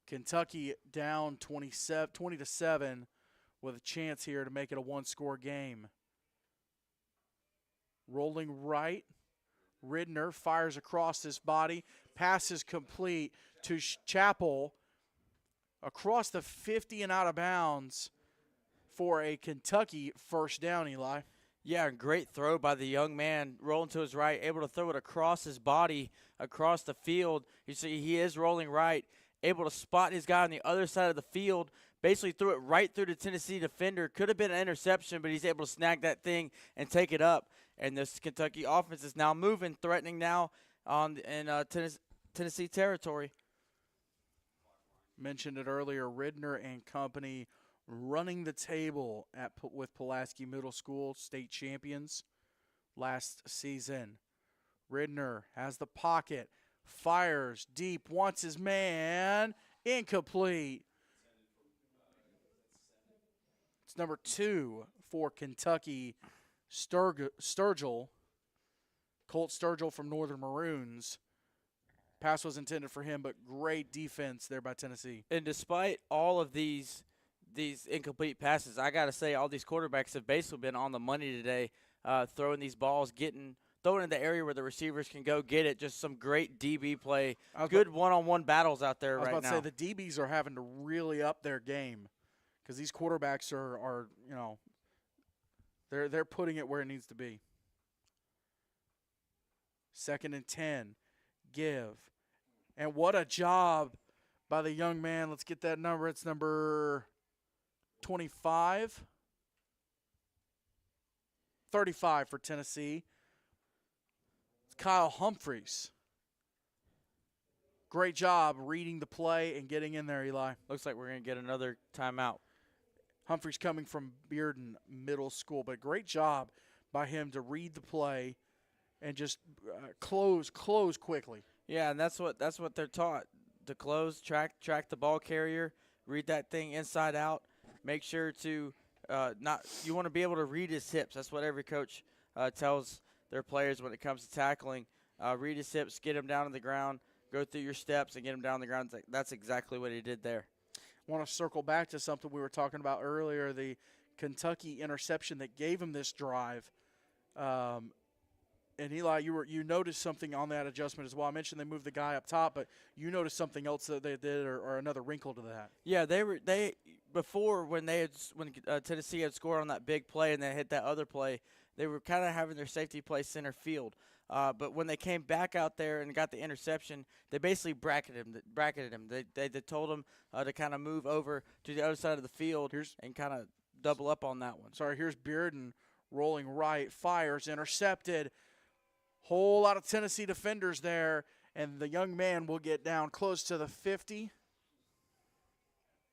Kentucky down 20-7 with a chance here to make it a 1-score game. Rolling right, Ridner fires across his body. Pass is complete to Chappell across the 50 and out of bounds for a Kentucky first down, Eli. Yeah, great throw by the young man, rolling to his right, able to throw it across his body, across the field. You see he is rolling right, able to spot his guy on the other side of the field, basically threw it right through the Tennessee defender. Could have been an interception, but he's able to snag that thing and take it up. And this Kentucky offense is now moving, threatening now in Tennessee territory. Mentioned it earlier, Ridner and company running the table with Pulaski Middle School, state champions last season. Ridner has the pocket, fires deep, wants his man, incomplete. It's number 2 for Kentucky, Sturgill, Colt Sturgill from Northern Maroons. Pass was intended for him, but great defense there by Tennessee. And despite all of these incomplete passes, I got to say all these quarterbacks have basically been on the money today, throwing these balls, getting throw it in the area where the receivers can go get it. Just some great DB play. I Good one-on-one battles out there was right about to now. say the DBs are having to really up their game because these quarterbacks are they're putting it where it needs to be. 2nd and 10. Give. And what a job by the young man. Let's get that number. It's number 25. 35 for Tennessee. It's Kyle Humphreys. Great job reading the play and getting in there, Eli. Looks like we're going to get another timeout. Humphreys coming from Bearden Middle School, but great job by him to read the play and just close quickly. Yeah, and that's what they're taught to close, track the ball carrier, read that thing inside out. Make sure to you want to be able to read his hips. That's what every coach tells their players when it comes to tackling. Read his hips, get him down on the ground, go through your steps, and get him down on the ground. That's exactly what he did there. I want to circle back to something we were talking about earlier, the Kentucky interception that gave him this drive. And Eli, you noticed something on that adjustment as well. I mentioned they moved the guy up top, but you noticed something else that they did, or another wrinkle to that. Yeah, they before when Tennessee had scored on that big play and they hit that other play, they were kind of having their safety play center field. But when they came back out there and got the interception, they basically bracketed him. They told him to kind of move over to the other side of the field and kind of double up on that one. Sorry, here's Bearden rolling right, fires, intercepted. Whole lot of Tennessee defenders there, and the young man will get down close to the 50.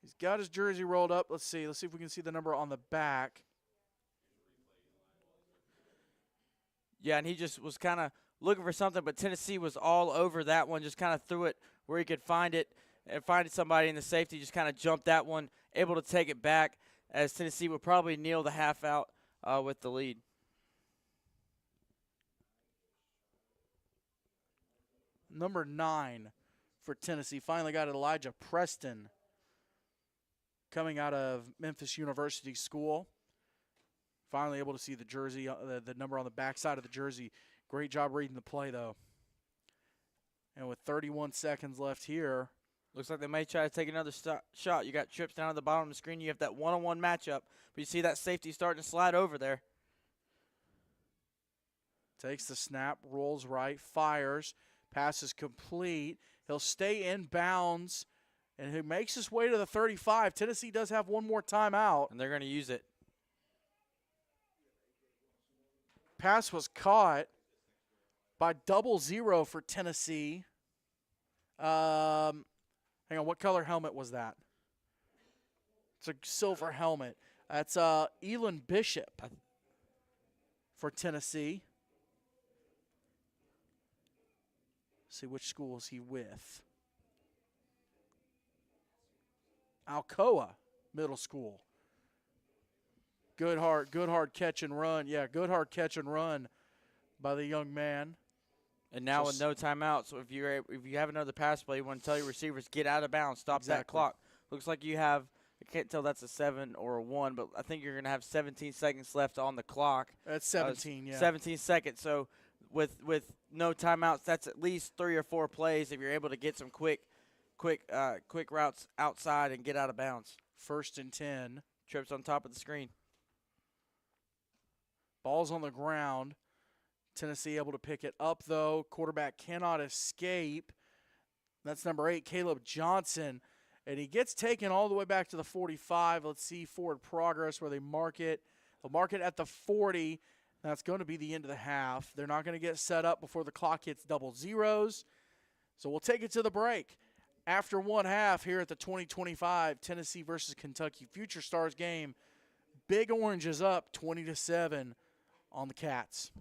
He's got his jersey rolled up. Let's see if we can see the number on the back. Yeah, and he just was kind of looking for something, but Tennessee was all over that one, just kind of threw it where he could find it and find somebody in the safety, just kind of jumped that one, able to take it back as Tennessee would probably kneel the half out with the lead. Number 9 for Tennessee. Finally got Elijah Preston coming out of Memphis University School. Finally able to see the jersey, the number on the back side of the jersey. Great job reading the play, though. And with 31 seconds left here. Looks like they may try to take another shot. You got trips down at the bottom of the screen. You have that one-on-one matchup. But you see that safety starting to slide over there. Takes the snap, rolls right, fires. Pass is complete. He'll stay in bounds, and he makes his way to the 35. Tennessee does have one more timeout. And they're going to use it. Pass was caught by 00 for Tennessee. Hang on, what color helmet was that? It's a silver helmet. That's Elon Bishop for Tennessee. See which school is he with. Alcoa Middle School. Good hard catch and run. Yeah, good hard catch and run by the young man. And now with no timeout, so if you have another pass play, you want to tell your receivers, get out of bounds, stop that clock. Looks like you have, I can't tell that's a 7 or a 1, but I think you're going to have 17 seconds left on the clock. That's 17, yeah. 17 seconds. So with no timeouts, that's at least 3 or 4 plays if you're able to get some quick routes outside and get out of bounds. 1st and 10. Trips on top of the screen. Ball's on the ground. Tennessee able to pick it up, though. Quarterback cannot escape. That's number 8, Caleb Johnson. And he gets taken all the way back to the 45. Let's see forward progress where they mark it. They'll mark it at the 40. That's going to be the end of the half. They're not going to get set up before the clock hits 00. So we'll take it to the break. After one half here at the 2025 Tennessee versus Kentucky Future Stars game, Big Orange is up 20-7 on the Cats.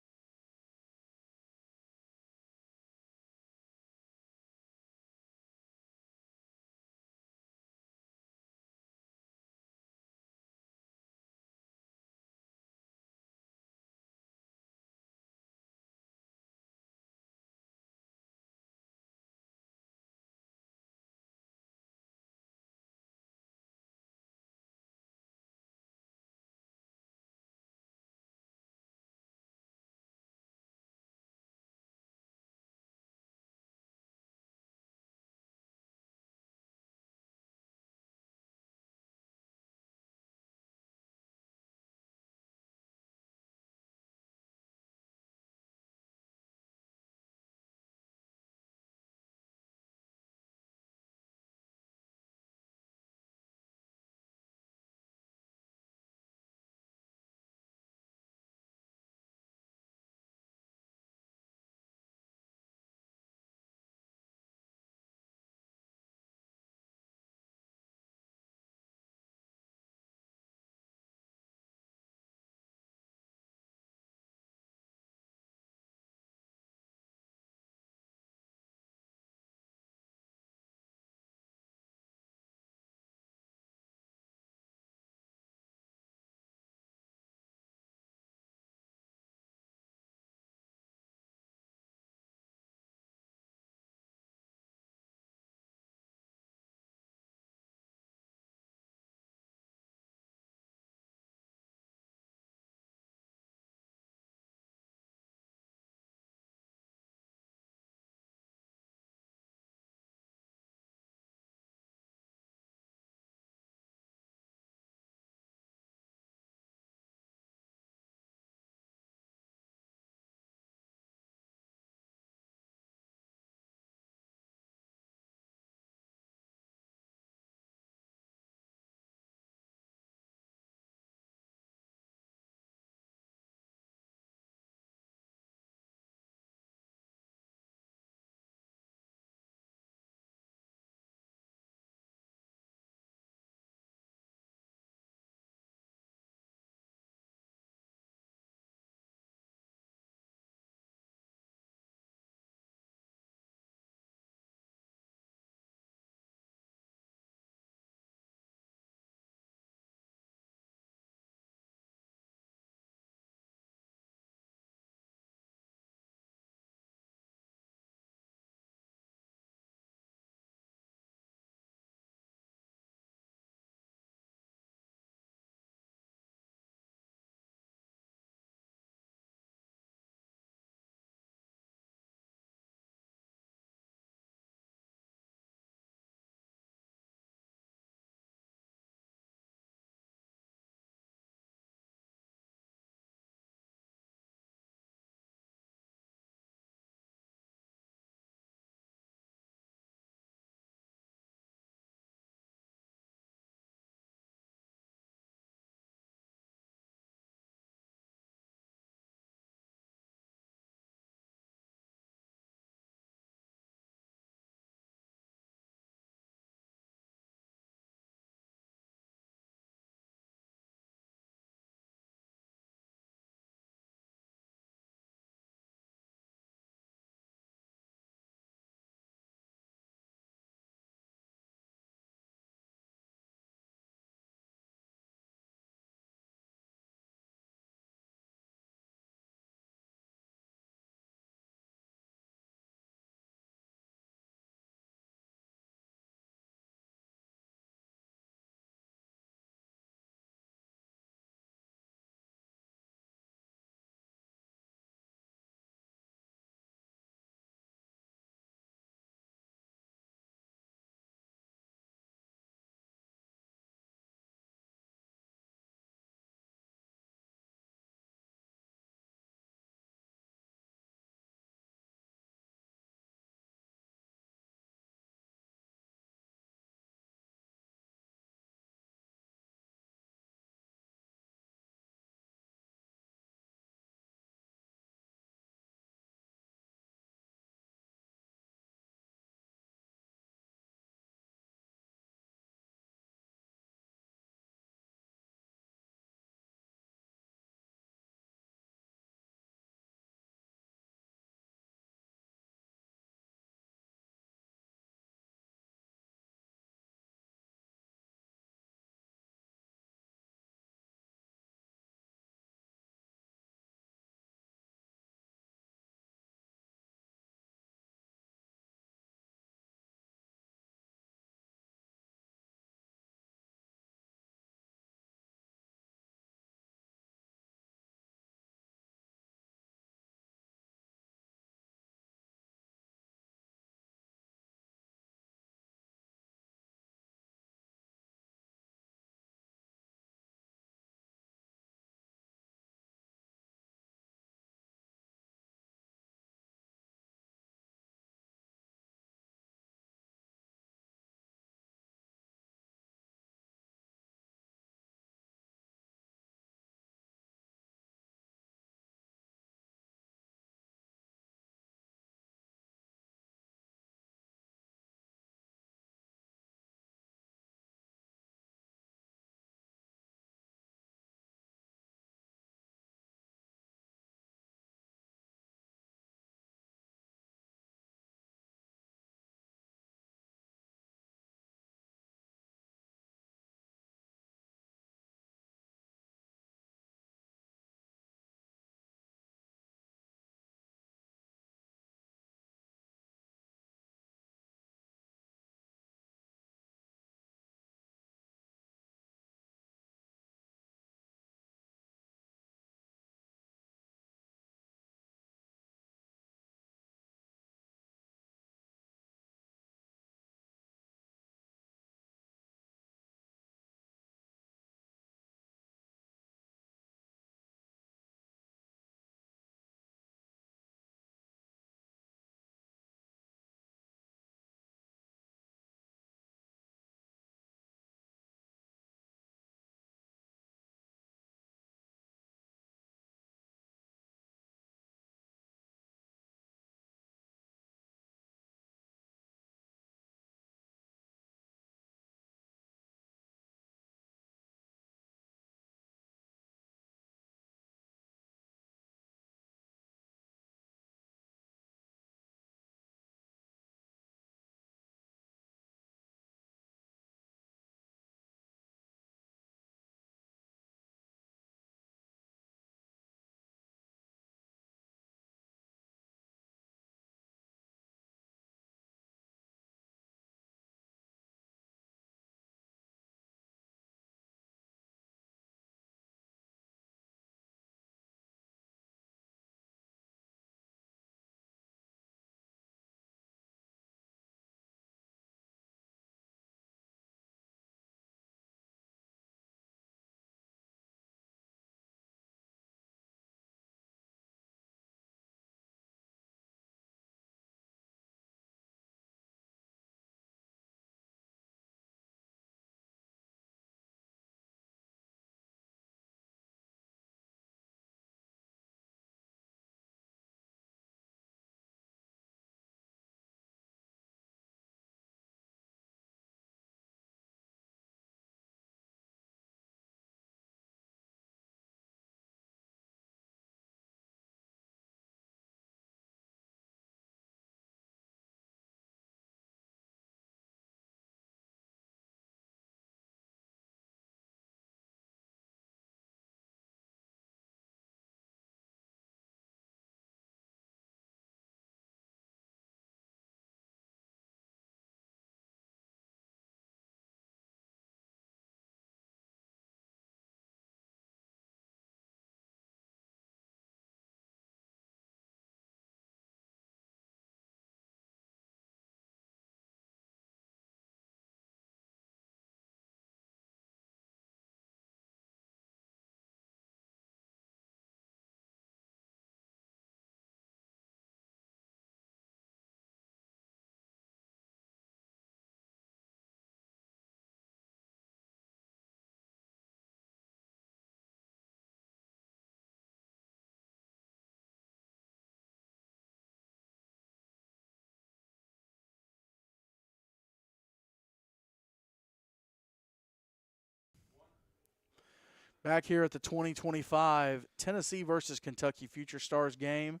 Back here at the 2025 Tennessee versus Kentucky Future Stars game.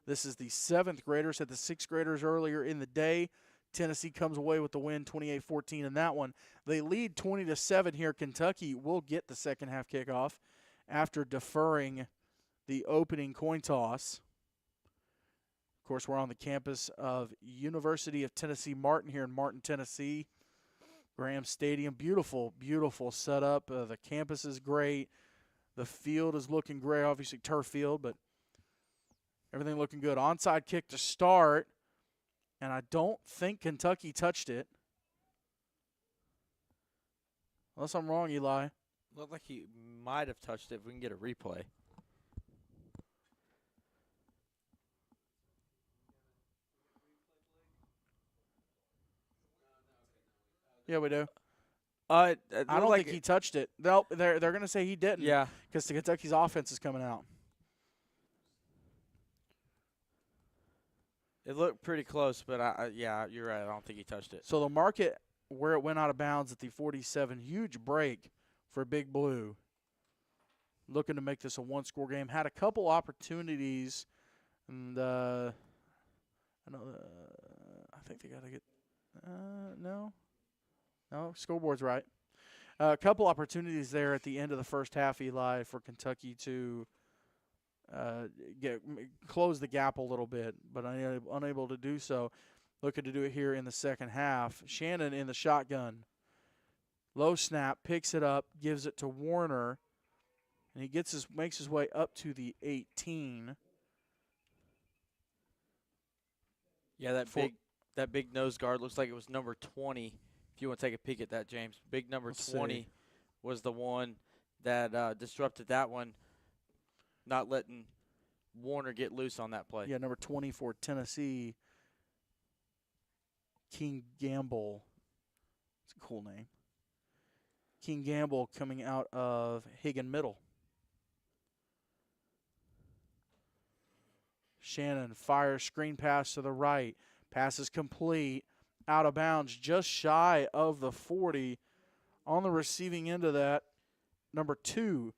This is the 7th graders. Had the 6th graders earlier in the day. Tennessee comes away with the win 28-14 in that one. They lead 20-7 here. Kentucky will get the second half kickoff after deferring the opening coin toss. Of course, we're on the campus of University of Tennessee Martin here in Martin, Tennessee. Graham Stadium, beautiful, beautiful setup. The campus is great. The field is looking great, obviously turf field, but everything looking good. Onside kick to start, and I don't think Kentucky touched it. Unless I'm wrong, Eli. Looked like he might have touched it if we can get a replay. Yeah, we do. I I don't think he touched it. Nope, they're going to say he didn't. Yeah. Because the Kentucky's offense is coming out. It looked pretty close, but yeah, you're right. I don't think he touched it. So the market where it went out of bounds at the 47, huge break for Big Blue. Looking to make this a one-score game. Had a couple opportunities, and I think they got to get no, scoreboard's right. A couple opportunities there at the end of the first half, Eli, for Kentucky to close the gap a little bit, but unable to do so. Looking to do it here in the second half. Shannon in the shotgun. Low snap, picks it up, gives it to Warner, and he makes his way up to the 18. Yeah, that big nose guard looks like it was number 20. If you want to take a peek at that, James. Big number 20 was the one that disrupted that one, not letting Warner get loose on that play. Yeah, number 20 for Tennessee, King Gamble. It's a cool name. King Gamble coming out of Hagen Middle. Shannon fires screen pass to the right. Pass is complete. Out of bounds, just shy of the 40. On the receiving end of that, number 2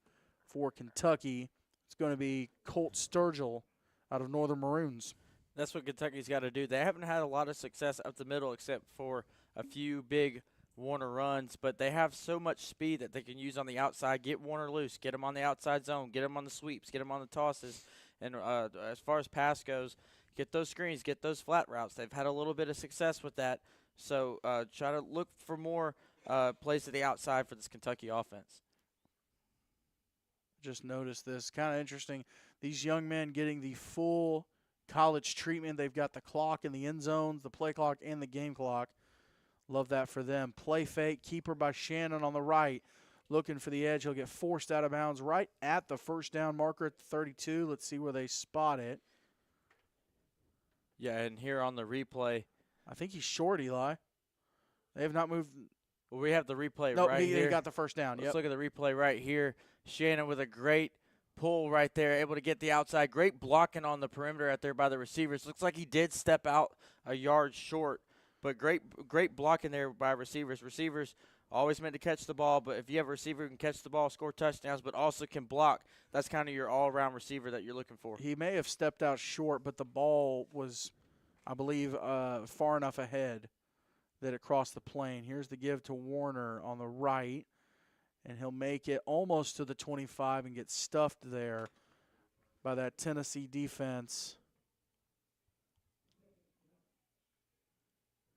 for Kentucky. It's going to be Colt Sturgill out of Northern Maroons. That's what Kentucky's got to do. They haven't had a lot of success up the middle except for a few big Warner runs, but they have so much speed that they can use on the outside. Get Warner loose, get him on the outside zone, get him on the sweeps, get him on the tosses. And as far as pass goes, get those screens, get those flat routes. They've had a little bit of success with that. So try to look for more plays to the outside for this Kentucky offense. Just noticed this. Kind of interesting. These young men getting the full college treatment. They've got the clock in the end zones, the play clock, and the game clock. Love that for them. Play fake. Keeper by Shannon on the right. Looking for the edge. He'll get forced out of bounds right at the first down marker at the 32. Let's see where they spot it. Yeah, and here on the replay. I think he's short, Eli. They have not moved. Well, we have the replay right here. He got the first down. Let's look at the replay right here. Shannon with a great pull right there, able to get the outside. Great blocking on the perimeter out there by the receivers. Looks like he did step out a yard short, but great blocking there by receivers. Receivers always meant to catch the ball, but if you have a receiver who can catch the ball, score touchdowns, but also can block, that's kind of your all-around receiver that you're looking for. He may have stepped out short, but the ball was, I believe, far enough ahead that it crossed the plane. Here's the give to Warner on the right, and he'll make it almost to the 25 and get stuffed there by that Tennessee defense.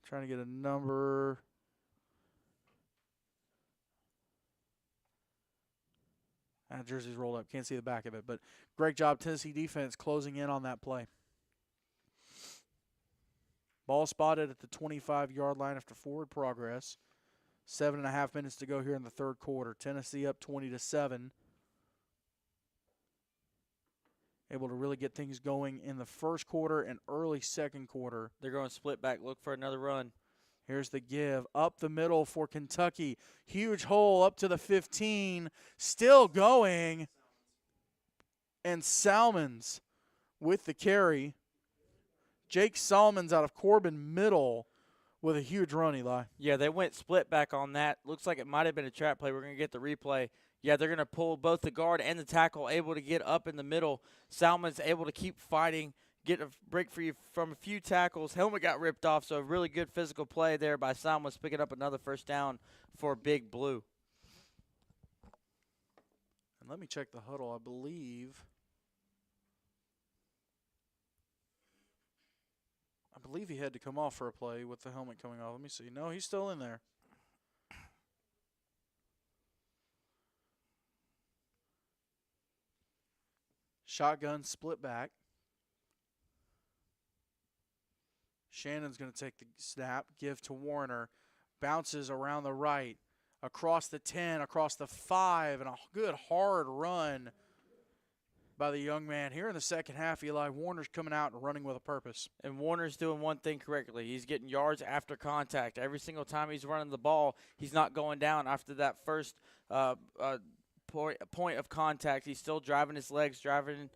Trying to get a number. Jersey's rolled up. Can't see the back of it, but great job, Tennessee defense, closing in on that play. Ball spotted at the 25-yard line after forward progress. 7.5 minutes to go here in the third quarter. Tennessee up 20-7. Able to really get things going in the first quarter and early second quarter. They're going split back. Look for another run. Here's the give. Up the middle for Kentucky. Huge hole up to the 15. Still going. And Salmons with the carry. Jake Salmons out of Corbin Middle with a huge run, Eli. Yeah, they went split back on that. Looks like it might have been a trap play. We're going to get the replay. Yeah, they're going to pull both the guard and the tackle, able to get up in the middle. Salmon's able to keep fighting, get a break free from a few tackles. Helmet got ripped off, so a really good physical play there by Salmon's, picking up another first down for Big Blue. And let me check the huddle. I believe he had to come off for a play with the helmet coming off. Let me see. No, he's still in there. Shotgun split back. Shannon's going to take the snap, give to Warner. Bounces around the right, across the 10, across the 5, and a good hard run by the young man. Here in the second half, Eli, Warner's coming out and running with a purpose. And Warner's doing one thing correctly. He's getting yards after contact. Every single time he's running the ball, he's not going down after that first point of contact. He's still driving his legs, driving,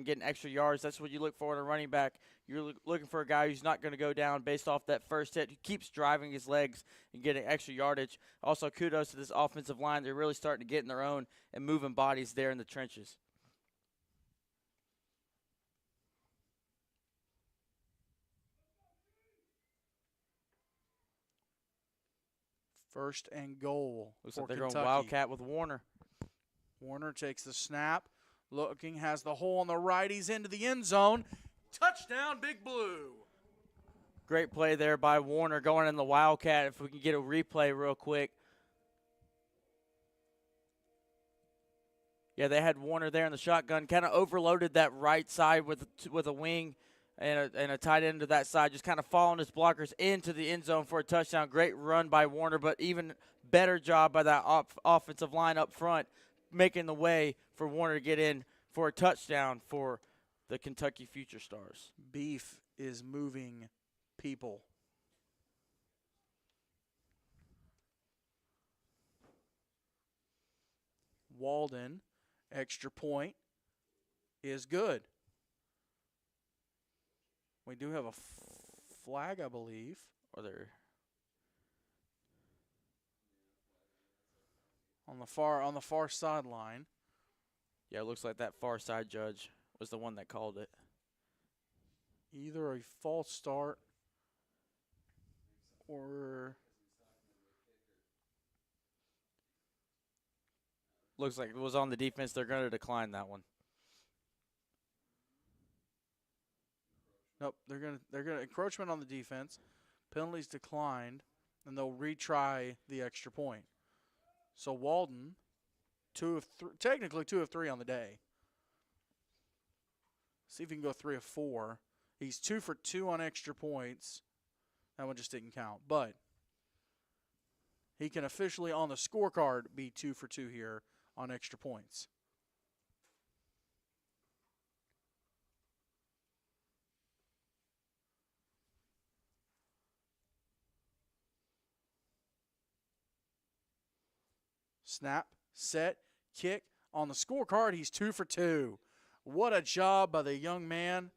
getting extra yards. That's what you look for in a running back. You're looking for a guy who's not going to go down based off that first hit, who keeps driving his legs and getting extra yardage. Also, kudos to this offensive line. They're really starting to get in their own and moving bodies there in the trenches. First and goal. Looks for like they're Kentucky. going Wildcat with Warner. Warner takes the snap, looking, has the hole on the right. He's into the end zone. Touchdown, Big Blue. Great play there by Warner going in the Wildcat. If we can get a replay real quick. Yeah, they had Warner there in the shotgun. Kind of overloaded that right side with a wing and a tight end to that side. Just kind of following his blockers into the end zone for a touchdown. Great run by Warner, but even better job by that offensive line up front, making the way for Warner to get in for a touchdown for the Kentucky Future Stars. Beef is moving people. Walden, extra point is good. We do have a flag, I believe. Or they're on the far sideline. Yeah, it looks like that far side judge was the one that called it. Either a false start or looks like it was on the defense. They're going to decline that one. nope. They're gonna encroachment on the defense. Penalties declined, and they'll retry the extra point. So Walden, technically 2 of 3 on the day. See if he can go 3 of 4. He's 2 for 2 on extra points. That one just didn't count, but he can officially on the scorecard be 2 for 2 here on extra points. Snap, set, kick. On the scorecard, he's 2 for 2. What a job by the young man.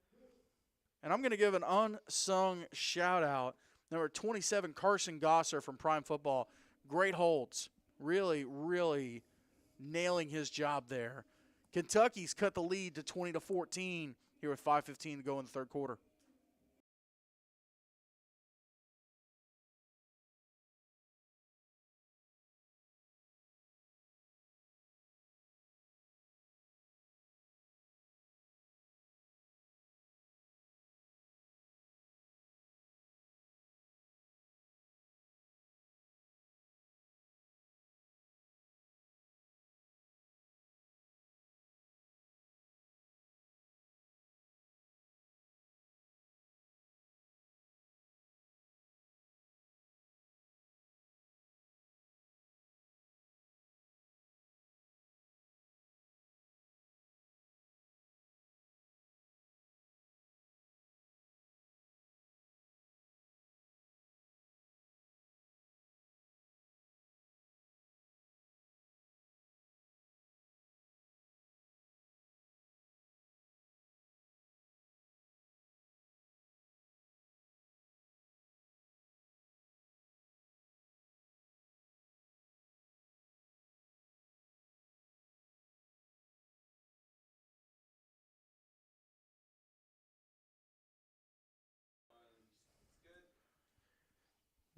And I'm going to give an unsung shout-out. Number 27, Carson Gosser from Prime Football. Great holds. Really, really nailing his job there. Kentucky's cut the lead to 20-14 here with 5:15 to go in the third quarter.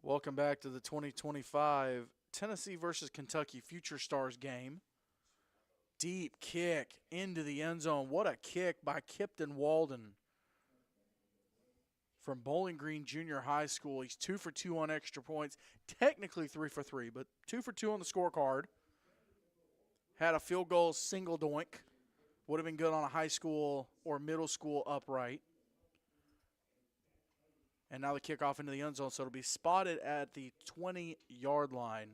Welcome back to the 2025 Tennessee versus Kentucky Future Stars game. Deep kick into the end zone. What a kick by Kipton Walden from Bowling Green Junior High School. He's 2 for 2 on extra points. Technically 3 for 3, but 2 for 2 on the scorecard. Had a field goal single doink. Would have been good on a high school or middle school upright. And now the kickoff into the end zone, so it'll be spotted at the 20-yard line.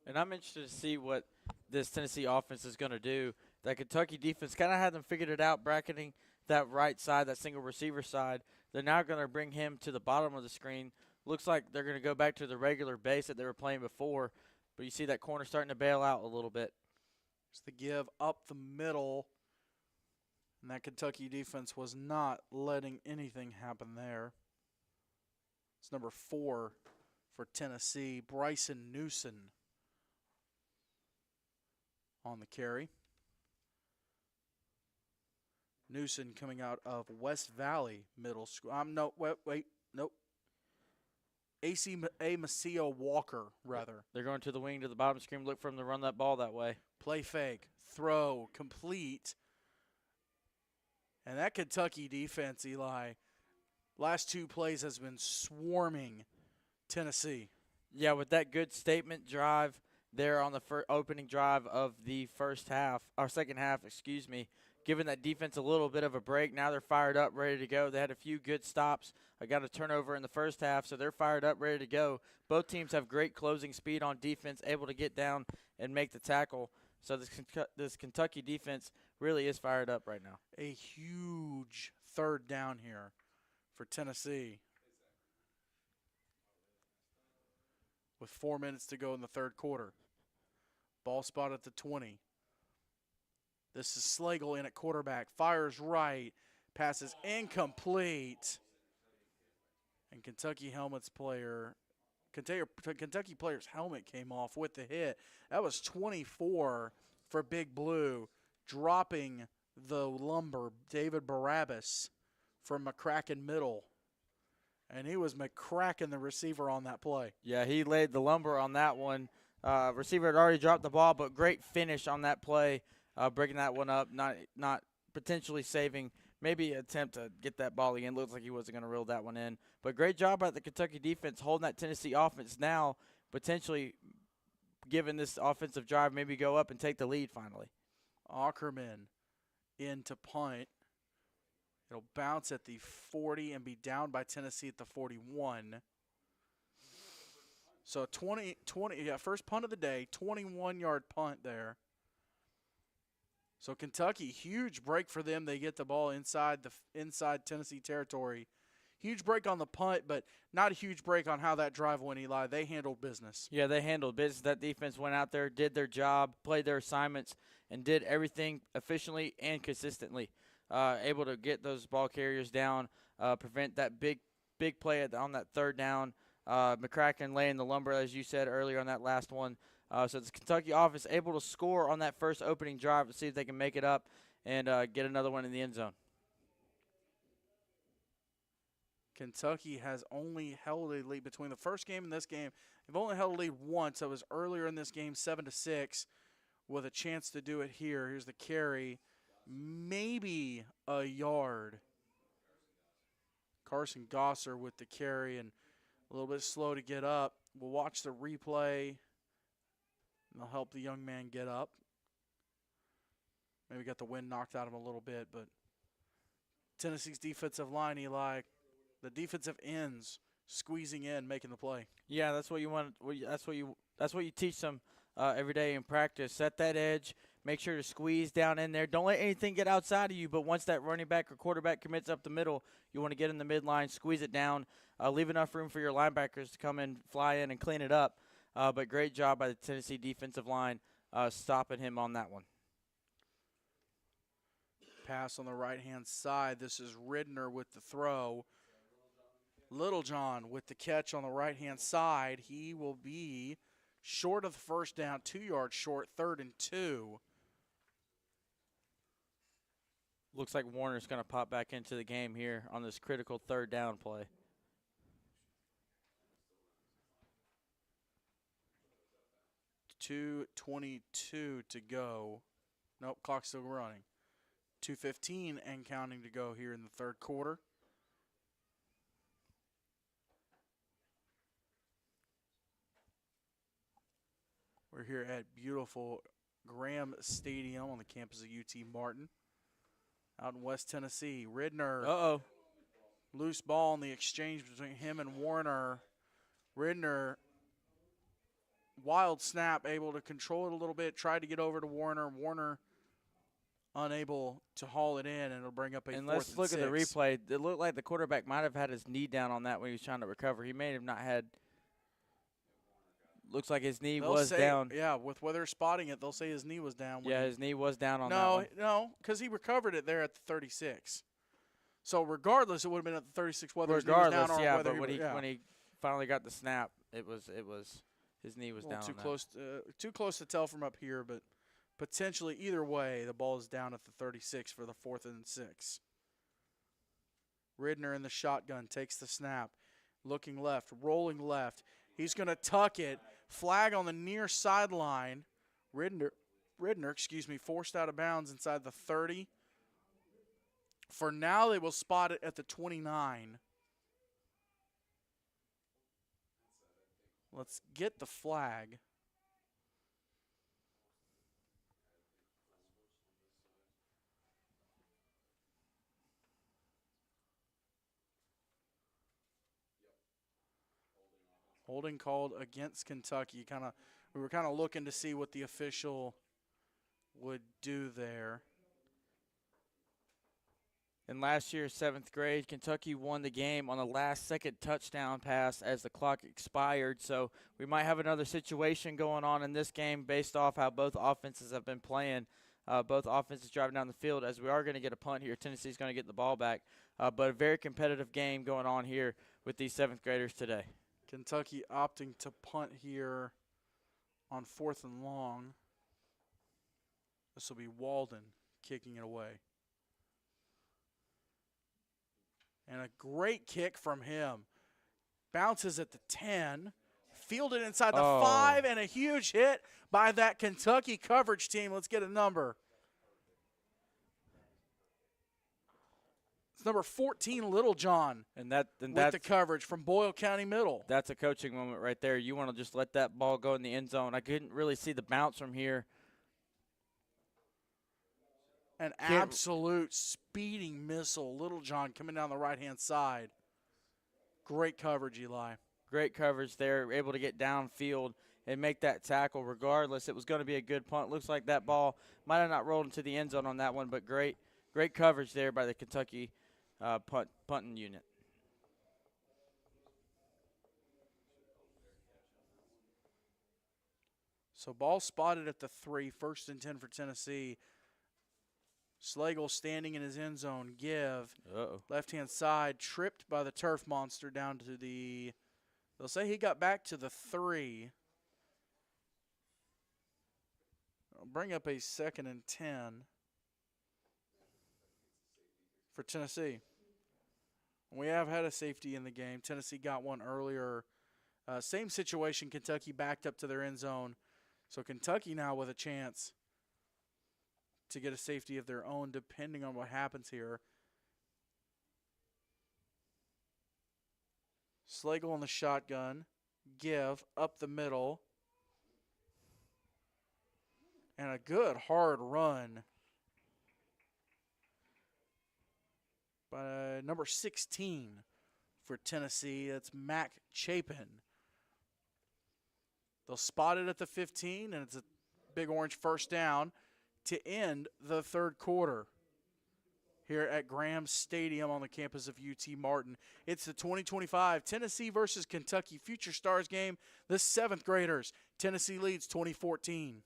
And I'm interested to see what this Tennessee offense is going to do. That Kentucky defense kind of had them figured it out, bracketing that right side, that single receiver side. They're now going to bring him to the bottom of the screen. Looks like they're going to go back to the regular base that they were playing before. But you see that corner starting to bail out a little bit. It's the give up the middle. And that Kentucky defense was not letting anything happen there. It's number 4 for Tennessee, Bryson Newsom on the carry. Newsom coming out of West Valley Middle School. Nope. A. Macio Walker, rather. They're going to the wing to the bottom screen. Look for him to run that ball that way. Play fake, throw, complete. And that Kentucky defense, Eli, last 2 plays has been swarming Tennessee. Yeah, with that good statement drive there on the opening drive of the second half, giving that defense a little bit of a break. Now they're fired up, ready to go. They had a few good stops. I got a turnover in the first half, so they're fired up, ready to go. Both teams have great closing speed on defense, able to get down and make the tackle. So this Kentucky defense really is fired up right now. A huge third down here for Tennessee. With 4 minutes to go in the third quarter. Ball spot at the 20. This is Slagle in at quarterback. Fires right. Passes incomplete. And Kentucky player's helmet came off with the hit. That was 24 for Big Blue, dropping the lumber, David Barabbas, from McCracken middle. And he was McCracken the receiver on that play. Yeah, he laid the lumber on that one. Receiver had already dropped the ball, but great finish on that play, breaking that one up, not potentially saving, maybe attempt to get that ball again. Looks like he wasn't going to reel that one in. But great job by the Kentucky defense holding that Tennessee offense now, potentially giving this offensive drive maybe go up and take the lead finally. Ackerman into punt. It'll bounce at the 40 and be down by Tennessee at the 41. So 20, first punt of the day, 21-yard punt there. So Kentucky, huge break for them. They get the ball inside Tennessee territory. Huge break on the punt, but not a huge break on how that drive went, Eli. They handled business. Yeah, they handled business. That defense went out there, did their job, played their assignments, and did everything efficiently and consistently. Able to get those ball carriers down, prevent that big play on that third down. McCracken laying the lumber, as you said earlier on that last one. So the Kentucky offense able to score on that first opening drive to see if they can make it up and get another one in the end zone. Kentucky has only held a lead between the first game and this game. They've only held a lead once. That was earlier in this game, 7-6, with a chance to do it here. Here's the carry. Maybe a yard. Carson Gosser with the carry and a little bit slow to get up. We'll watch the replay. And they'll help the young man get up. Maybe got the wind knocked out of him a little bit, but Tennessee's defensive line, Eli, the defensive ends squeezing in, making the play. Yeah, that's what you want. That's what you teach them every day in practice. Set that edge. Make sure to squeeze down in there. Don't let anything get outside of you, but once that running back or quarterback commits up the middle, you want to get in the midline, squeeze it down, leave enough room for your linebackers to come in, fly in, and clean it up. But great job by the Tennessee defensive line stopping him on that one. Pass on the right-hand side. This is Ridner with the throw. Littlejohn with the catch on the right-hand side. He will be short of the first down, 2 yards short, 3rd and 2. Looks like Warner's going to pop back into the game here on this critical third down play. 2:22 to go. Nope, clock's still running. 2:15 and counting to go here in the third quarter. We're here at beautiful Graham Stadium on the campus of UT Martin. Out in West Tennessee. Ridner. Loose ball in the exchange between him and Warner. Ridner, wild snap, able to control it a little bit, tried to get over to Warner. Warner unable to haul it in, and it'll bring up a and 4th let's and look 6. at the replay. It looked like the quarterback might have had his knee down on that when he was trying to recover. He may have not had – looks like his knee was down. Yeah, with whether spotting it, they'll say his knee was down. Yeah, his knee was down on that one. No, because he recovered it there at the 36. So regardless, it would have been at the 36 whether his knee was down or whether when he finally got the snap, it was his knee was down. Too close to tell from up here, but potentially either way, the ball is down at the 36 for the 4th and 6. Ridner in the shotgun takes the snap, looking left, rolling left. He's going to tuck it. Flag on the near sideline. Ridner, forced out of bounds inside the 30. For now, they will spot it at the 29. Let's get the flag. Holding called against Kentucky. We were kind of looking to see what the official would do there. In last year's 7th grade, Kentucky won the game on the last-second touchdown pass as the clock expired. So we might have another situation going on in this game based off how both offenses have been playing. Both offenses driving down the field, as we are going to get a punt here. Tennessee's going to get the ball back. But a very competitive game going on here with these 7th graders today. Kentucky opting to punt here on 4th and long. This will be Walden kicking it away. And a great kick from him. Bounces at the 10. Fielded inside the 5, and a huge hit by that Kentucky coverage team. Let's get a number. It's number 14, Littlejohn, with the coverage from Boyle County Middle. That's a coaching moment right there. You want to just let that ball go in the end zone. I couldn't really see the bounce from here. An absolute speeding missile. Littlejohn coming down the right-hand side. Great coverage, Eli. Great coverage there. Able to get downfield and make that tackle regardless. It was going to be a good punt. Looks like that ball might have not rolled into the end zone on that one, but great coverage there by the Kentucky punting unit. So ball spotted at the 3, 1st and 10 for Tennessee. Slagle standing in his end zone. Left-hand side, tripped by the turf monster down to the, they'll say he got back to the 3. I'll bring up a 2nd and 10 for Tennessee. We have had a safety in the game. Tennessee got one earlier. Same situation, Kentucky backed up to their end zone. So Kentucky now with a chance to get a safety of their own depending on what happens here. Slagle on the shotgun. Give up the middle. And a good hard run by number 16 for Tennessee. That's Mac Chapin. They'll spot it at the 15, and it's a big orange first down to end the third quarter here at Graham Stadium on the campus of UT Martin. It's the 2025 Tennessee versus Kentucky Future Stars game. The 7th graders. Tennessee leads 2014.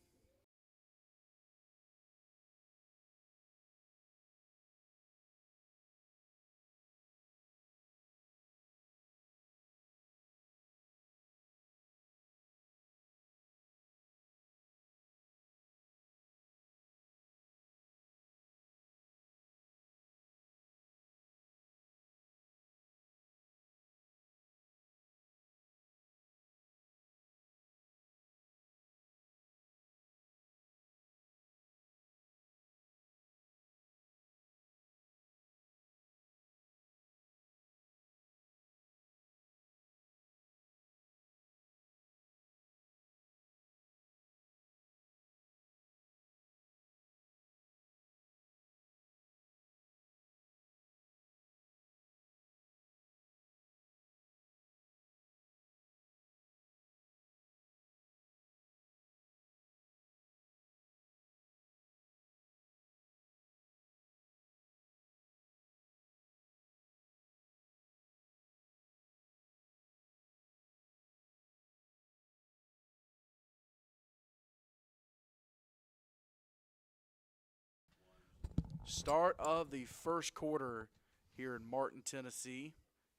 Start of the first quarter here in Martin, Tennessee.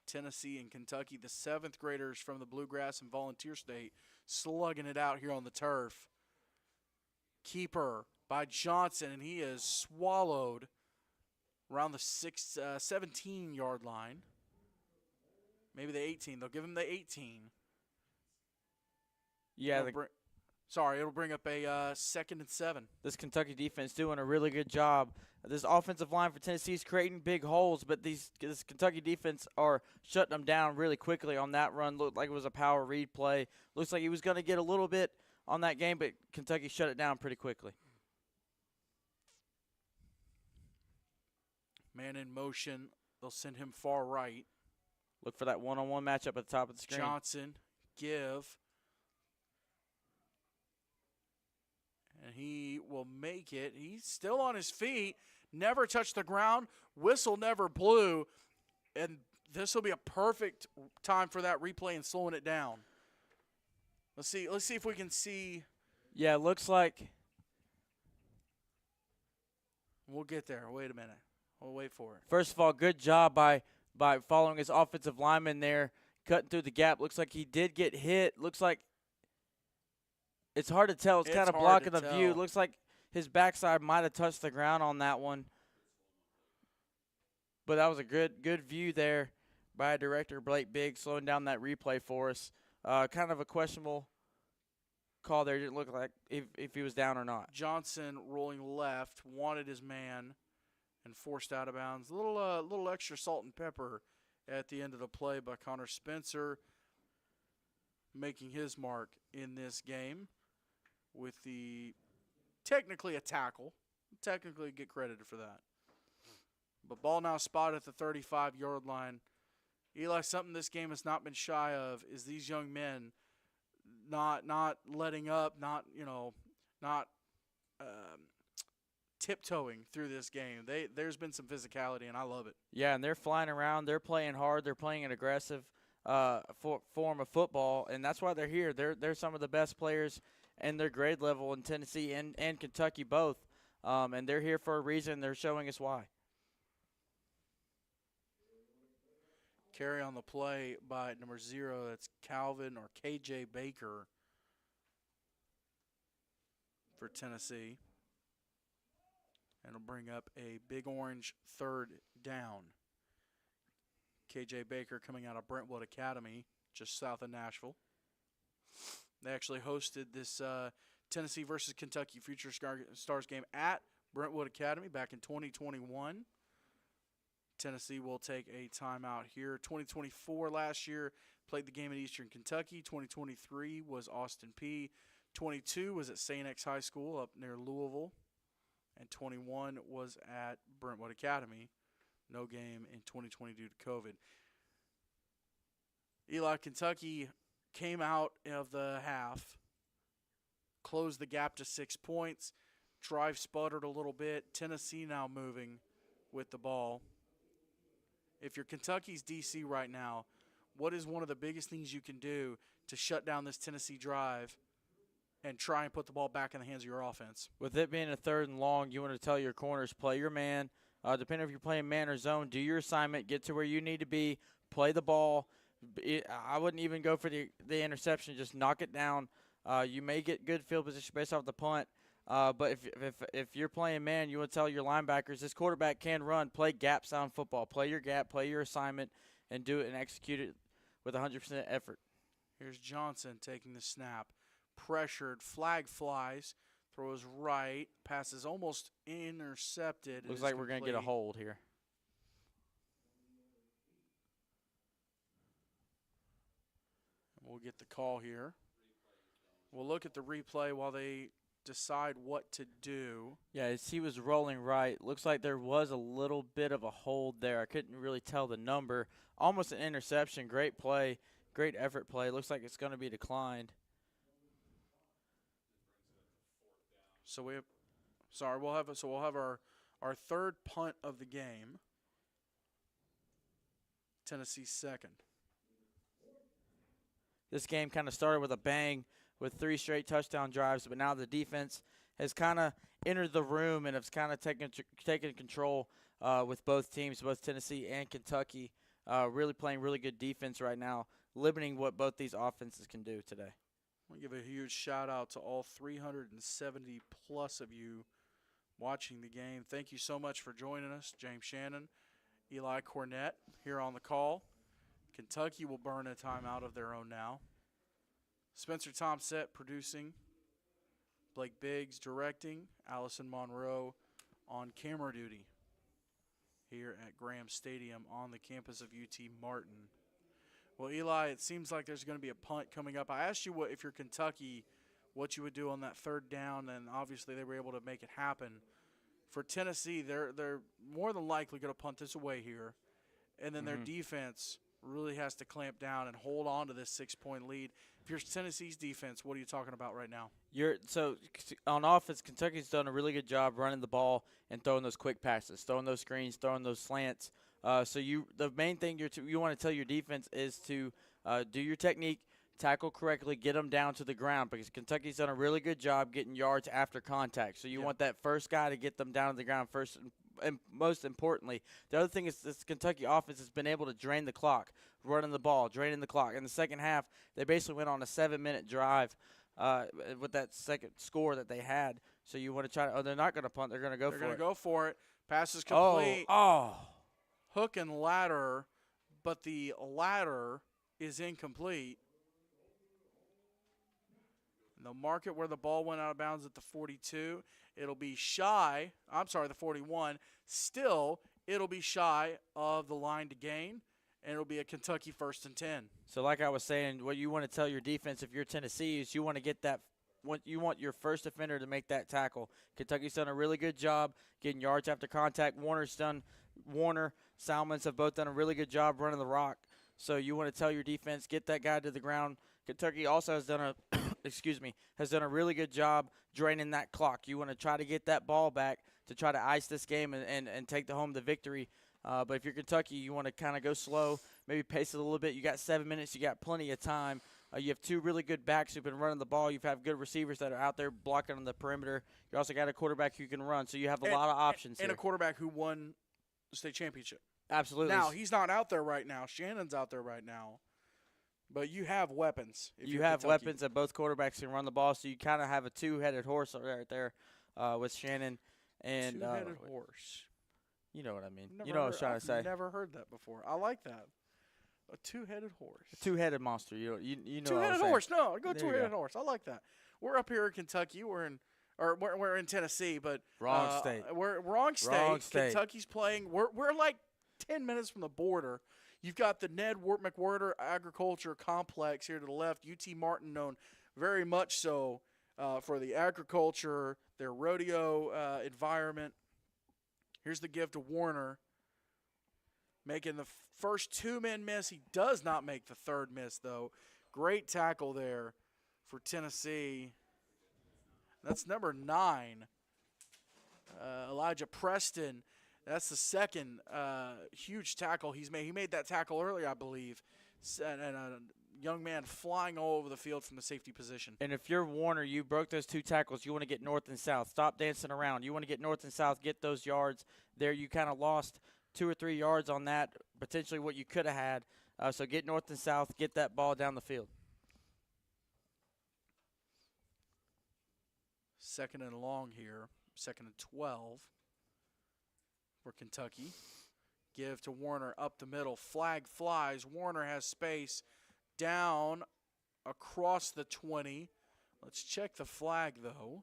Tennessee and Kentucky, the 7th graders from the Bluegrass and Volunteer State, slugging it out here on the turf. Keeper by Johnson, and he is swallowed around the 17-yard line. Maybe the 18. They'll give him the 18. Yeah, it'll bring up a 2nd and 7. This Kentucky defense doing a really good job. This offensive line for Tennessee is creating big holes, but this Kentucky defense are shutting them down really quickly on that run. Looked like it was a power read play. Looks like he was going to get a little bit on that game, but Kentucky shut it down pretty quickly. Man in motion. They'll send him far right. Look for that one-on-one matchup at the top of the screen. Johnson, give. And he will make it. He's still on his feet. Never touched the ground. Whistle never blew. And this will be a perfect time for that replay and slowing it down. Let's see if we can see. Yeah, it looks like. We'll get there. Wait a minute. We'll wait for it. First of all, good job by following his offensive lineman there, cutting through the gap. Looks like he did get hit. Looks like it's hard to tell. It's kind of blocking the view. Looks like his backside might have touched the ground on that one. But that was a good view there by Director Blake Biggs, slowing down that replay for us. Kind of a questionable call there. Didn't look like if he was down or not. Johnson rolling left, wanted his man, and forced out of bounds. A little extra salt and pepper at the end of the play by Connor Spencer, making his mark in this game with the technically a tackle. Technically get credited for that. But ball now spotted at the 35-yard line. Eli, something this game has not been shy of is these young men not letting up, not tiptoeing through this game. There's been some physicality, and I love it. Yeah, and they're flying around. They're playing hard. They're playing an aggressive form of football, and that's why they're here. They're some of the best players in their grade level in Tennessee and Kentucky both, and they're here for a reason. They're showing us why. Carry on the play by number 0. That's Calvin or KJ Baker for Tennessee. And it'll bring up a big orange 3rd down. KJ Baker coming out of Brentwood Academy, just south of Nashville. They actually hosted this Tennessee versus Kentucky Future Stars game at Brentwood Academy back in 2021. Tennessee will take a timeout here. 2024 last year played the game at Eastern Kentucky. 2023 was Austin Peay. 22 was at St. X High School up near Louisville. And 21 was at Brentwood Academy. No game in 2020 due to COVID. Eli, Kentucky came out of the half, closed the gap to 6 points. Drive sputtered a little bit. Tennessee now moving with the ball. If you're Kentucky's DC right now, what is one of the biggest things you can do to shut down this Tennessee drive and try and put the ball back in the hands of your offense? With it being a 3rd and long, you want to tell your corners, play your man. Depending if you're playing man or zone, do your assignment, get to where you need to be, play the ball. I wouldn't even go for the interception. Just knock it down. You may get good field position based off the punt. But if you're playing man, you want to tell your linebackers, this quarterback can run. Play gap sound football. Play your gap, play your assignment, and do it and execute it with 100% effort. Here's Johnson taking the snap. Pressured, flag flies, throws right, passes almost intercepted. Looks like we're going to get a hold here. We'll get the call here. We'll look at the replay while they decide what to do. Yeah, as he was rolling right, looks like there was a little bit of a hold there. I couldn't really tell the number. Almost an interception. Great play, great effort play. Looks like it's going to be declined. We'll have our 3rd punt of the game. Tennessee's 2nd. This game kind of started with a bang with 3 straight touchdown drives, but now the defense has kind of entered the room and has kind of taken control with both teams, both Tennessee and Kentucky, really playing really good defense right now, limiting what both these offenses can do today. I want to give a huge shout out to all 370 plus of you watching the game. Thank you so much for joining us. James Shannon, Eli Cornett here on the call. Kentucky will burn a timeout of their own now. Spencer Thompson producing. Blake Biggs directing. Allison Monroe on camera duty here at Graham Stadium on the campus of UT Martin. Well, Eli, it seems like there's going to be a punt coming up. I asked you if you're Kentucky, what you would do on that third down, and obviously they were able to make it happen. For Tennessee, they're more than likely going to punt this away here, and then their defense really has to clamp down and hold on to this 6-point lead. If you're Tennessee's defense, what are you talking about right now? So on offense, Kentucky's done a really good job running the ball and throwing those quick passes, throwing those screens, throwing those slants. The main thing you want to tell your defense is to do your technique, tackle correctly, get them down to the ground, because Kentucky's done a really good job getting yards after contact. So you want that first guy to get them down to the ground first, and most importantly. The other thing is this Kentucky offense has been able to drain the clock, running the ball, draining the clock. In the second half, they basically went on a 7-minute drive with that second score that they had. So you want to try to – they're not going to punt. They're going to go for it. They're going to go for it. Pass is complete. Oh. Hook and ladder, but the ladder is incomplete. And they'll mark it where the ball went out of bounds at the 42. It'll be shy. I'm sorry, the 41. Still, it'll be shy of the line to gain, and it'll be a Kentucky 1st and 10. So like I was saying, what you want to tell your defense if you're Tennessee is you want to get that – you want your first defender to make that tackle. Kentucky's done a really good job getting yards after contact. Warner, Salmons have both done a really good job running the rock. So you want to tell your defense, get that guy to the ground. Kentucky also has done a really good job draining that clock. You want to try to get that ball back to try to ice this game and take home the victory. But if you're Kentucky, you want to kind of go slow, maybe pace it a little bit. You got 7 minutes. You got plenty of time. You have two really good backs who've been running the ball. You have good receivers that are out there blocking on the perimeter. You also got a quarterback who can run. So you have a lot of options and here. A quarterback who won the state championship. Absolutely. Now, he's not out there right now. Shannon's out there right now. But you have weapons. You have weapons, and both quarterbacks can run the ball. So you kind of have a two-headed horse right there with Shannon. And two-headed horse. You know what I mean. You know what I was trying to say. I've never heard that before. I like that. A two-headed horse. A two-headed monster. You know. Two-headed horse. No, go two-headed horse. I like that. We're up here in Kentucky. We're in Tennessee, but wrong state. We're wrong state. Wrong state. Kentucky's playing. We're like 10 minutes from the border. You've got the Ned McWhirter Agriculture Complex here to the left. UT Martin, known very much so for the agriculture, their rodeo environment. Here's the give to Warner, making the first two men miss. He does not make the third miss, though. Great tackle there for Tennessee. That's number 9, Elijah Preston. That's the second huge tackle he's made. He made that tackle earlier, I believe, and a young man flying all over the field from the safety position. And if you're Warner, you broke those two tackles. You want to get north and south. Stop dancing around. You want to get north and south, get those yards. There you kind of lost 2 or 3 yards on that, potentially what you could have had. So get north and south, get that ball down the field. 2nd and long here, 2nd and 12 for Kentucky. Give to Warner up the middle. Flag flies. Warner has space down across the 20. Let's check the flag, though.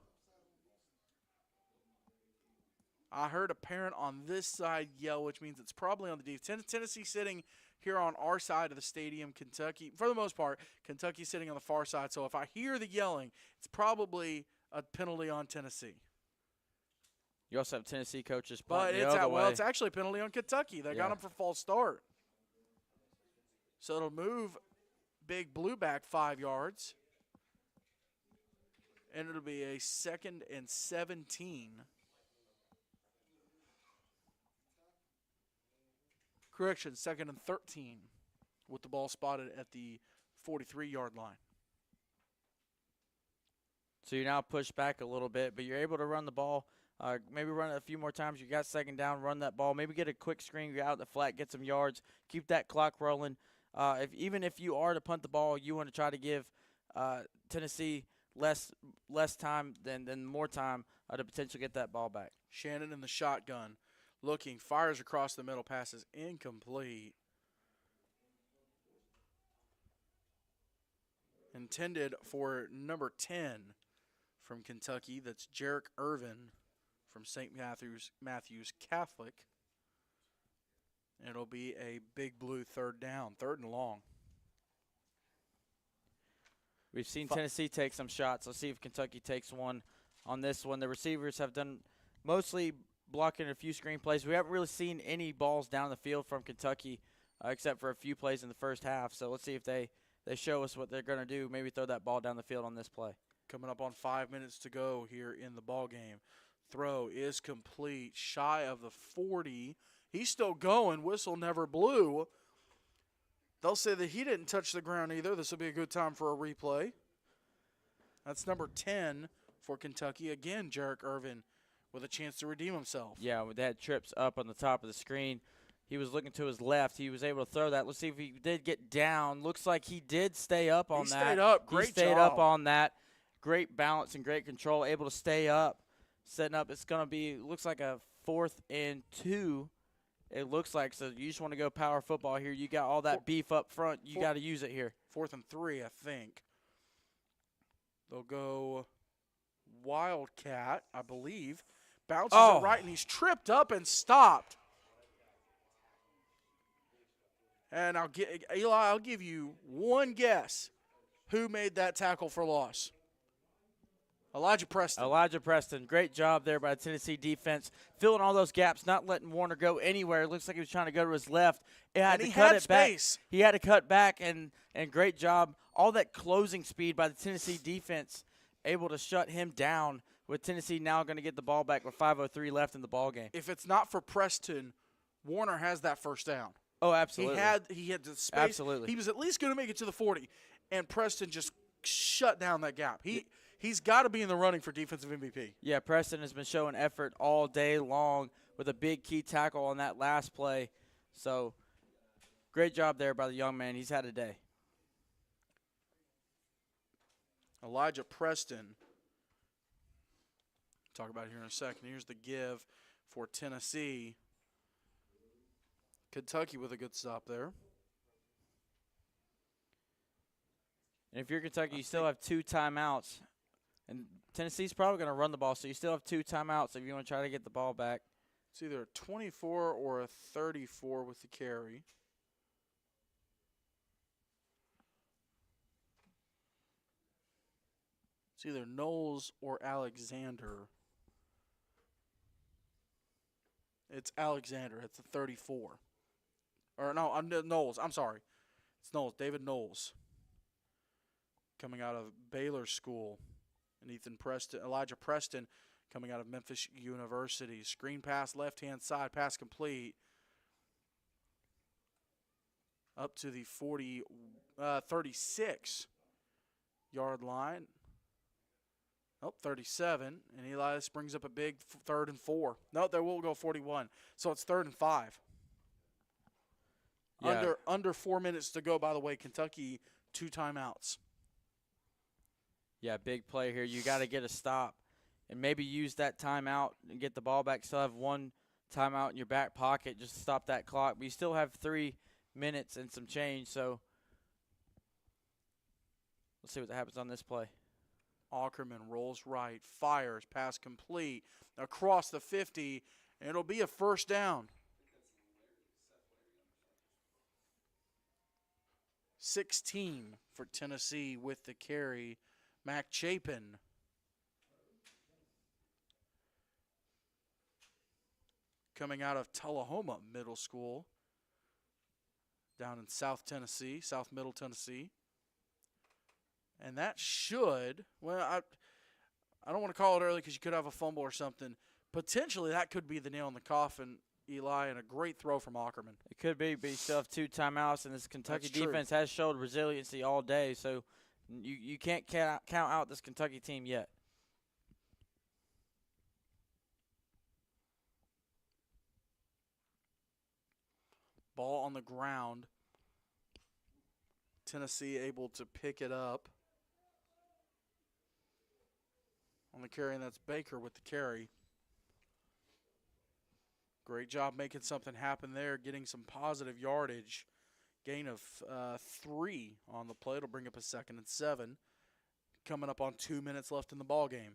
I heard a parent on this side yell, which means it's probably on the defense. Tennessee sitting here on our side of the stadium. Kentucky, for the most part, Kentucky sitting on the far side. So if I hear the yelling, it's probably a penalty on Tennessee. You also have Tennessee coaches But the other way. It's actually a penalty on Kentucky. They got him for false start. So it'll move Big Blue back 5 yards. And it'll be a 2nd and 17. Correction, 2nd and 13 with the ball spotted at the 43-yard line. So you're now pushed back a little bit, but you're able to run the ball. Maybe run it a few more times. You got second down, run that ball. Maybe get a quick screen, get out the flat, get some yards, keep that clock rolling. Even if you are to punt the ball, you want to try to give Tennessee less time than more time to potentially get that ball back. Shannon in the shotgun, looking, fires across the middle, passes incomplete. Intended for number 10 from Kentucky. That's Jarek Irvin from St. Matthew's Catholic. It'll be a big blue third down, 3rd and long. We've seen Tennessee take some shots. Let's see if Kentucky takes one on this one. The receivers have done mostly blocking a few screen plays. We haven't really seen any balls down the field from Kentucky except for a few plays in the first half. So let's see if they show us what they're going to do, maybe throw that ball down the field on this play. Coming up on 5 minutes to go here in the ball game. Throw is complete, shy of the 40. He's still going. Whistle never blew. They'll say that he didn't touch the ground either. This will be a good time for a replay. That's number 10 for Kentucky. Again, Jarek Irvin with a chance to redeem himself. Yeah, with that trips up on the top of the screen. He was looking to his left. He was able to throw that. Let's see if he did get down. Looks like he did stay up on that. He stayed up. Great job. He stayed up on that. Great balance and great control. Able to stay up. Setting up. It's going to be, looks like a 4th and 2. It looks like. So you just want to go power football here. You got all that beef up front. You got to use it here. 4th and 3, I think. They'll go Wildcat, I believe. Bounces it right, and he's tripped up and stopped. And Eli, I'll give you one guess who made that tackle for loss. Elijah Preston. Elijah Preston. Great job there by the Tennessee defense. Filling all those gaps, not letting Warner go anywhere. It looks like he was trying to go to his left. He had to cut back, and great job. All that closing speed by the Tennessee defense, able to shut him down, with Tennessee now going to get the ball back with 5:03 left in the ball game. If it's not for Preston, Warner has that first down. Oh, absolutely. He had the space. Absolutely. He was at least going to make it to the 40, and Preston just shut down that gap. He's got to be in the running for defensive MVP. Yeah, Preston has been showing effort all day long with a big key tackle on that last play. So, great job there by the young man. He's had a day. Elijah Preston. Talk about it here in a second. Here's the give for Tennessee. Kentucky with a good stop there. And if you're Kentucky, you still have 2 timeouts. And Tennessee's probably going to run the ball, so you still have 2 timeouts if you want to try to get the ball back. It's either a 24 or a 34 with the carry. It's either Knowles or Alexander. It's Alexander. It's a 34. Or no, Knowles. I'm sorry. It's Knowles. David Knowles. Coming out of Baylor School. And Elijah Preston coming out of Memphis University. Screen pass, left-hand side, pass complete. Up to the 36-yard line. 37. And Eli brings up a big 3rd and 4. No, they will go 41. So it's 3rd and 5. Yeah. Under 4 minutes to go, by the way. Kentucky, 2 timeouts. Yeah, big play here. You got to get a stop and maybe use that timeout and get the ball back. Still have 1 timeout in your back pocket just to stop that clock. But you still have 3 minutes and some change. So let's see what happens on this play. Ackerman rolls right, fires, pass complete, across the 50, and it'll be a first down. 16 for Tennessee with the carry. Mac Chapin. Coming out of Tullahoma Middle School down in South Middle Tennessee. And that should, well, I don't want to call it early because you could have a fumble or something. Potentially that could be the nail in the coffin, Eli, and a great throw from Ackerman. It could be, but you still have 2 timeouts, and this Kentucky defense has showed resiliency all day. So You can't count out this Kentucky team yet. Ball on the ground. Tennessee able to pick it up. On the carry, and that's Baker with the carry. Great job making something happen there, getting some positive yardage. Gain of 3 on the play. It'll bring up a 2nd and 7. Coming up on 2 minutes left in the ball game.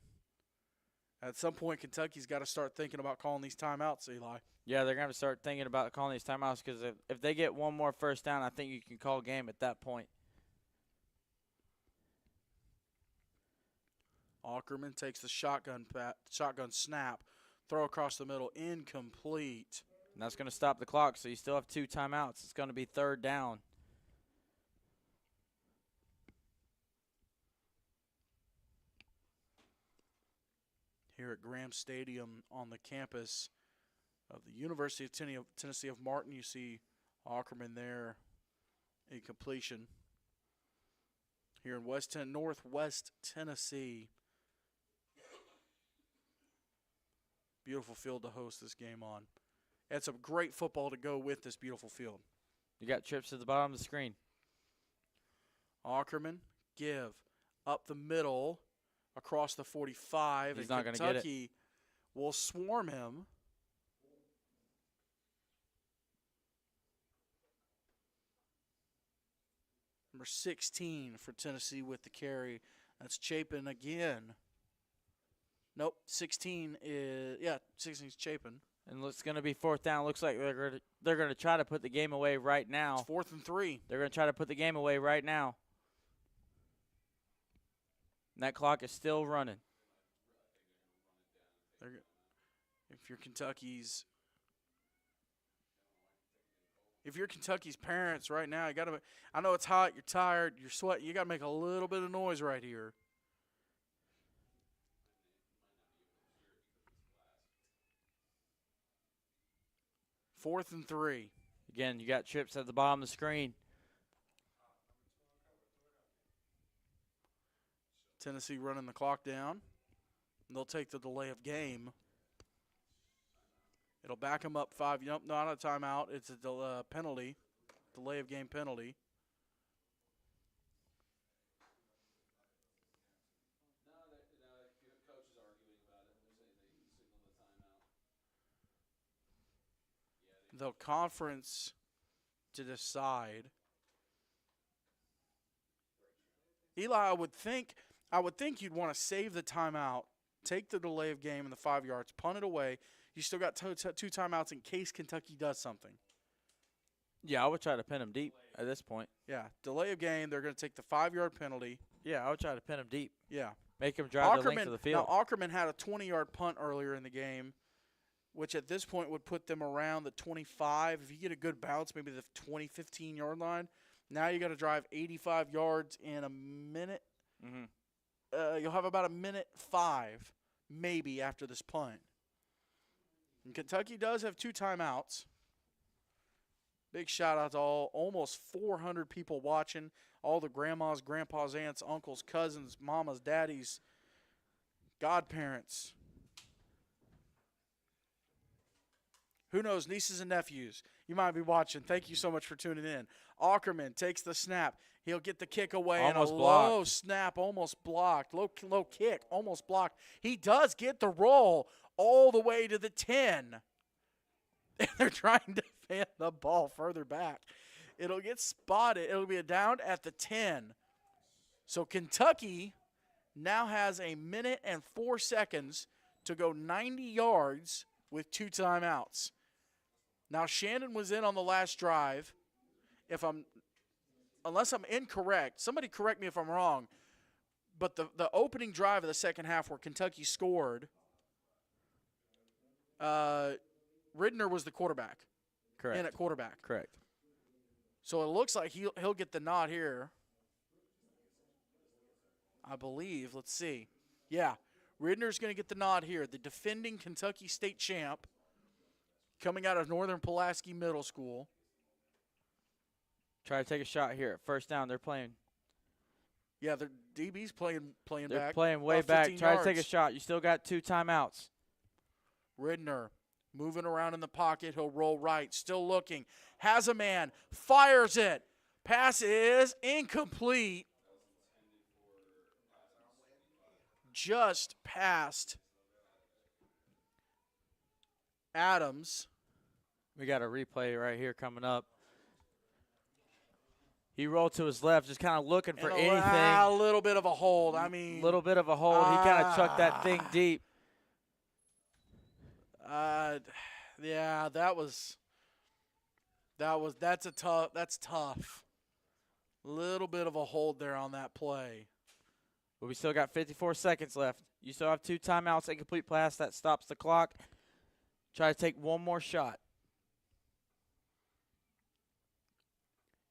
At some point, Kentucky's got to start thinking about calling these timeouts, Eli. Yeah, they're going to start thinking about calling these timeouts because if they get one more first down, I think you can call game at that point. Ackerman takes the shotgun snap, throw across the middle, incomplete. And that's going to stop the clock, so you still have 2 timeouts. It's going to be 3rd down. Here at Graham Stadium on the campus of the University of Tennessee of Martin, you see Ackerman there, incompletion. Here in Northwest Tennessee. Beautiful field to host this game on. And some great football to go with this beautiful field. You got trips to the bottom of the screen. Ackerman, give, up the middle, across the 45. He's and not going to get it. Kentucky will swarm him. Number 16 for Tennessee with the carry. That's Chapin again. Nope, 16 is, 16 is Chapin. And it's going to be 4th down. Looks like they're going to try to put the game away right now. It's 4th and 3. They're going to try to put the game away right now. And that clock is still running. If you're Kentucky's parents right now, I know it's hot, you're tired, you're sweating, you got to make a little bit of noise right here. Fourth and 3. Again, you got trips at the bottom of the screen. Tennessee running the clock down. They'll take the delay of game. It'll back them up 5. Nope, not a timeout. It's a penalty, delay of game penalty. They'll conference to decide. Eli, I would think you'd want to save the timeout, take the delay of game and the 5 yards, punt it away. You still got 2 timeouts in case Kentucky does something. Yeah, I would try to pin them deep at this point. Yeah, delay of game. They're going to take the 5-yard penalty. Yeah, I would try to pin them deep. Yeah. Make them drive the length of the field. Now, Ackerman had a 20-yard punt earlier in the game, which at this point would put them around the 25. If you get a good bounce, maybe the 20, 15-yard line. Now you got to drive 85 yards in a minute. Mm-hmm. You'll have about a minute 5, maybe, after this punt. And Kentucky does have 2 timeouts. Big shout out to almost 400 people watching, all the grandmas, grandpas, aunts, uncles, cousins, mamas, daddies, godparents. Who knows, nieces and nephews. You might be watching. Thank you so much for tuning in. Ackerman takes the snap. He'll get the kick away. Almost and a blocked. low snap, almost blocked. Low kick, almost blocked. He does get the roll all the way to the 10. And they're trying to fan the ball further back. It'll get spotted. It'll be a down at the 10. So Kentucky now has a minute and 4 seconds to go 90 yards with 2 timeouts. Now, Shannon was in on the last drive. Unless I'm incorrect, somebody correct me if I'm wrong, but the opening drive of the second half where Kentucky scored, Ridner was the quarterback. Correct. In at quarterback. Correct. So it looks like he'll get the nod here. I believe. Let's see. Yeah, Ridner's going to get the nod here. The defending Kentucky State champ coming out of Northern Pulaski Middle School. Try to take a shot here at first down. They're playing. Yeah, the DB's playing They're back. playing way about back. 15 Try to take a yards. shot. You still got 2 timeouts. Ridner moving around in the pocket. He'll roll right. Still looking. Has a man. Fires it. Pass is incomplete. Just past Adams. We got a replay right here coming up. He rolled to his left, just kind of looking for anything. A little bit of a hold. I mean, a little bit of a hold. He kind of chucked that thing deep. Yeah, that's tough. Little bit of a hold there on that play. But we still got 54 seconds left. You still have 2 timeouts, incomplete pass. That stops the clock. Try to take one more shot.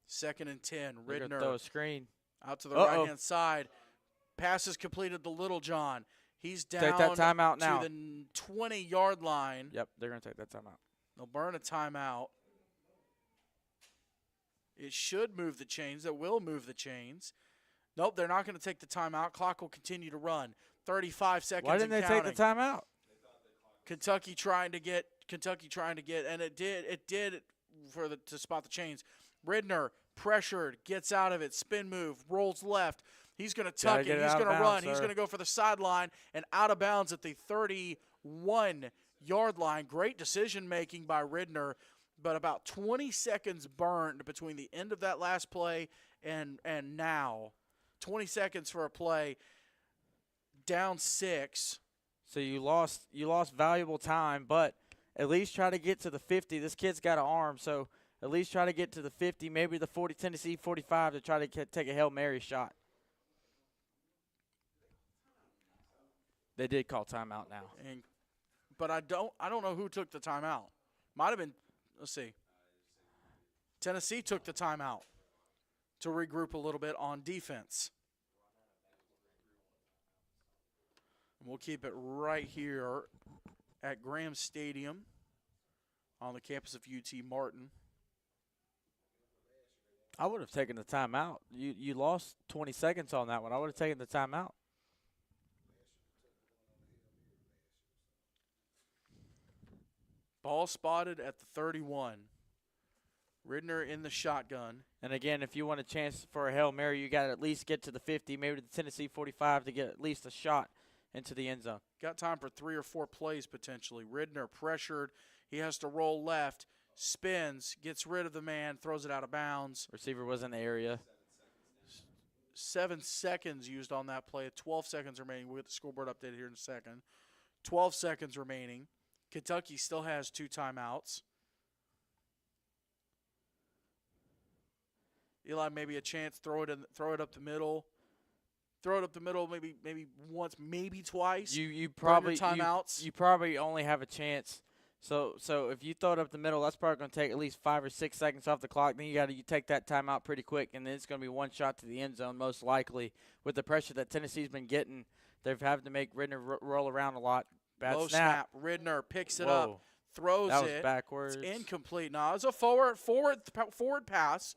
2nd and 10. Ridner throw a screen. out to the right-hand side. Pass is completed to Little John. He's down take that timeout now. to the 20-yard line. Yep, they're going to take that timeout. They'll burn a timeout. It should move the chains. It will move the chains. Nope, they're not going to take the timeout. Clock will continue to run. 35 seconds. Why didn't they take the timeout? Kentucky trying to get, and it did to spot the chains. Ridner pressured, gets out of it, spin move, rolls left. He's going to tuck it. He's going to run. He's going to go for the sideline and out of bounds at the 31-yard line. Great decision making by Ridner, but about 20 seconds burned between the end of that last play and now. 20 seconds for a play. Down 6. So you lost valuable time, but at least try to get to the 50. This kid's got an arm, so at least try to get to the 50, maybe the 40, Tennessee 45 to try to take a Hail Mary shot. They did call timeout now. But I don't know who took the timeout. Might have been, let's see. Tennessee took the timeout to regroup a little bit on defense. And we'll keep it right here at Graham Stadium on the campus of UT Martin. I would have taken the timeout. You lost 20 seconds on that one. I would have taken the timeout. Ball spotted at the 31. Ridner in the shotgun. And again, if you want a chance for a Hail Mary, you got to at least get to the 50, maybe to the Tennessee 45 to get at least a shot into the end zone. Got time for 3 or 4 plays potentially. Ridner pressured. He has to roll left. Spins, gets rid of the man, throws it out of bounds. Receiver was in the area. 7 seconds used on that play. 12 seconds remaining. We'll get the scoreboard updated here in a second. 12 seconds remaining. Kentucky still has 2 timeouts. Eli, maybe a chance. Throw it up the middle. Throw it up the middle. Maybe once, maybe twice. You probably timeouts. You probably only have a chance. So if you throw it up the middle, that's probably going to take at least 5 or 6 seconds off the clock. Then you take that timeout pretty quick, and then it's going to be one shot to the end zone most likely. With the pressure that Tennessee's been getting, they've had to make Ridner roll around a lot. Bad Low snap. Ridner picks it up, throws that was it. backwards. It's incomplete. No, it was a forward pass.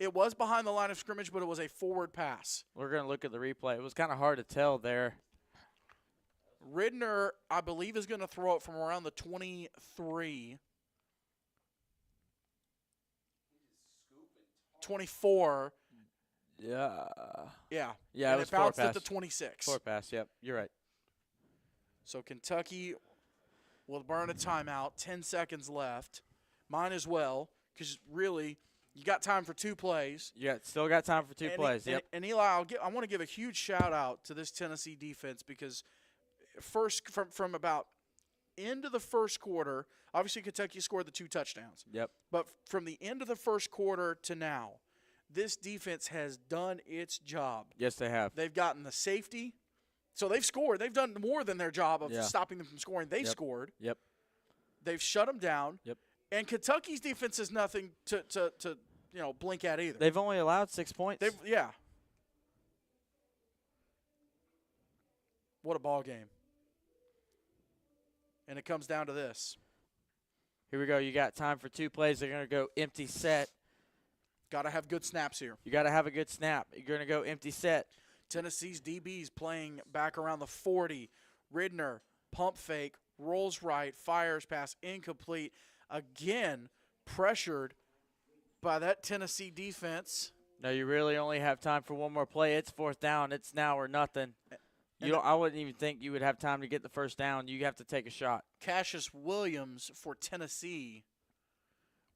It was behind the line of scrimmage, but it was a forward pass. We're going to look at the replay. It was kind of hard to tell there. Ridner, I believe, is going to throw it from around the 23. 24. Yeah. Yeah. Yeah, And it was it bounced forward at the pass. 26. Forward pass, yep. You're right. So Kentucky will burn a timeout. 10 seconds left. Mine as well, because really, you got time for 2 plays. Yeah, still got time for 2 plays. Yep. And Eli, I want to give a huge shout out to this Tennessee defense because first from about end of the first quarter, obviously Kentucky scored the 2 touchdowns. Yep. But from the end of the first quarter to now, this defense has done its job. Yes, they have. They've gotten the safety. So they've scored. They've done more than their job of stopping them from scoring. They've scored. Yep. They've shut them down. Yep. And Kentucky's defense is nothing to blink at either. They've only allowed 6 points. Yeah. What a ball game. And it comes down to this. Here we go. You got time for 2 plays. They're going to go empty set. Got to have good snaps here. You got to have a good snap. You're going to go empty set. Tennessee's DBs playing back around the 40. Ridner, pump fake, rolls right, fires pass incomplete. Again, pressured by that Tennessee defense. No, you really only have time for one more play. It's 4th down. It's now or nothing. I wouldn't even think you would have time to get the first down. You have to take a shot. Cassius Williams for Tennessee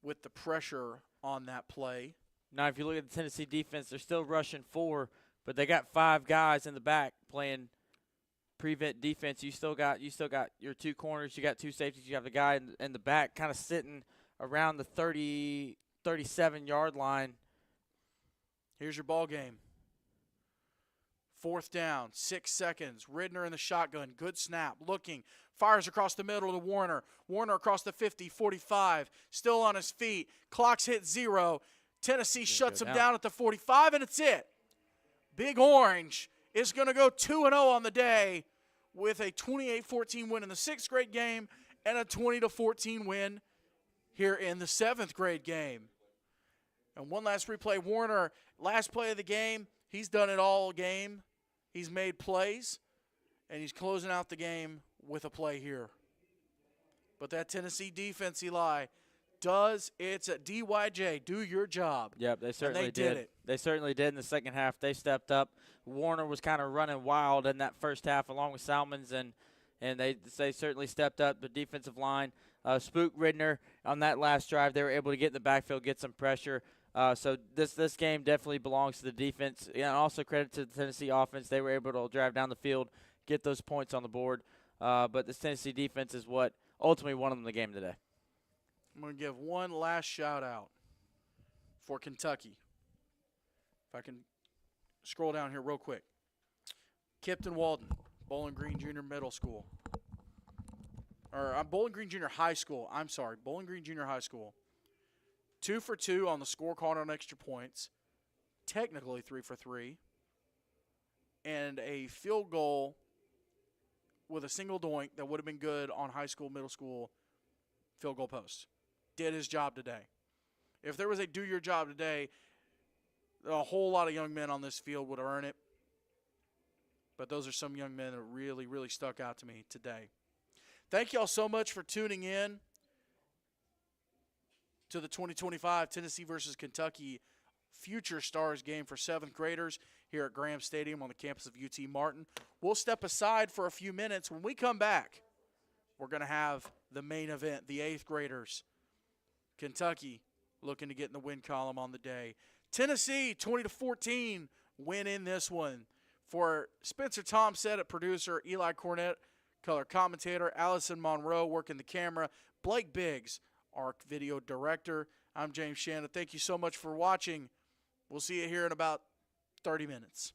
with the pressure on that play. Now, if you look at the Tennessee defense, they're still rushing 4, but they got 5 guys in the back playing prevent defense. You still got your 2 corners. You got 2 safeties. You have the guy in the back kind of sitting around the 30, 37-yard line. Here's your ball game. 4th down, 6 seconds. Ridner in the shotgun. Good snap. Looking. Fires across the middle to Warner. Warner across the 50, 45. Still on his feet. Clock's hit 0. Tennessee shuts him down at the 45, and it's it. Big Orange is going to go 2-0 on the day with a 28-14 win in the 6th grade game and a 20-14 win here in the 7th grade game. And one last replay. Warner, last play of the game. He's done it all game. He's made plays, and he's closing out the game with a play here. But that Tennessee defense, Eli, does its DYJ, do your job. Yep, they certainly did it. They certainly did in the second half. They stepped up. Warner was kind of running wild in that first half along with Salmons, and they certainly stepped up. The defensive line, Spook Ridner on that last drive, they were able to get in the backfield, get some pressure. So this game definitely belongs to the defense. And also credit to the Tennessee offense. They were able to drive down the field, get those points on the board. But this Tennessee defense is what ultimately won them the game today. I'm going to give one last shout-out for Kentucky. If I can scroll down here real quick. Kipton Walden, Bowling Green Junior Middle School. Or Bowling Green Junior High School. I'm sorry, Bowling Green Junior High School. 2 for 2 on the scorecard on extra points. Technically 3 for 3. And a field goal with a single doink that would have been good on high school, middle school field goal posts. Did his job today. If there was a do your job today, a whole lot of young men on this field would earn it. But those are some young men that really, really stuck out to me today. Thank you all so much for tuning in to the 2025 Tennessee versus Kentucky Future Stars game for 7th graders here at Graham Stadium on the campus of UT Martin. We'll step aside for a few minutes. When we come back, we're going to have the main event, the 8th graders. Kentucky looking to get in the win column on the day. Tennessee 20-14 win in this one. For Spencer Tomsett, producer, Eli Cornett, color commentator, Allison Monroe working the camera, Blake Biggs, our video director. I'm James Shannon. Thank you so much for watching. We'll see you here in about 30 minutes.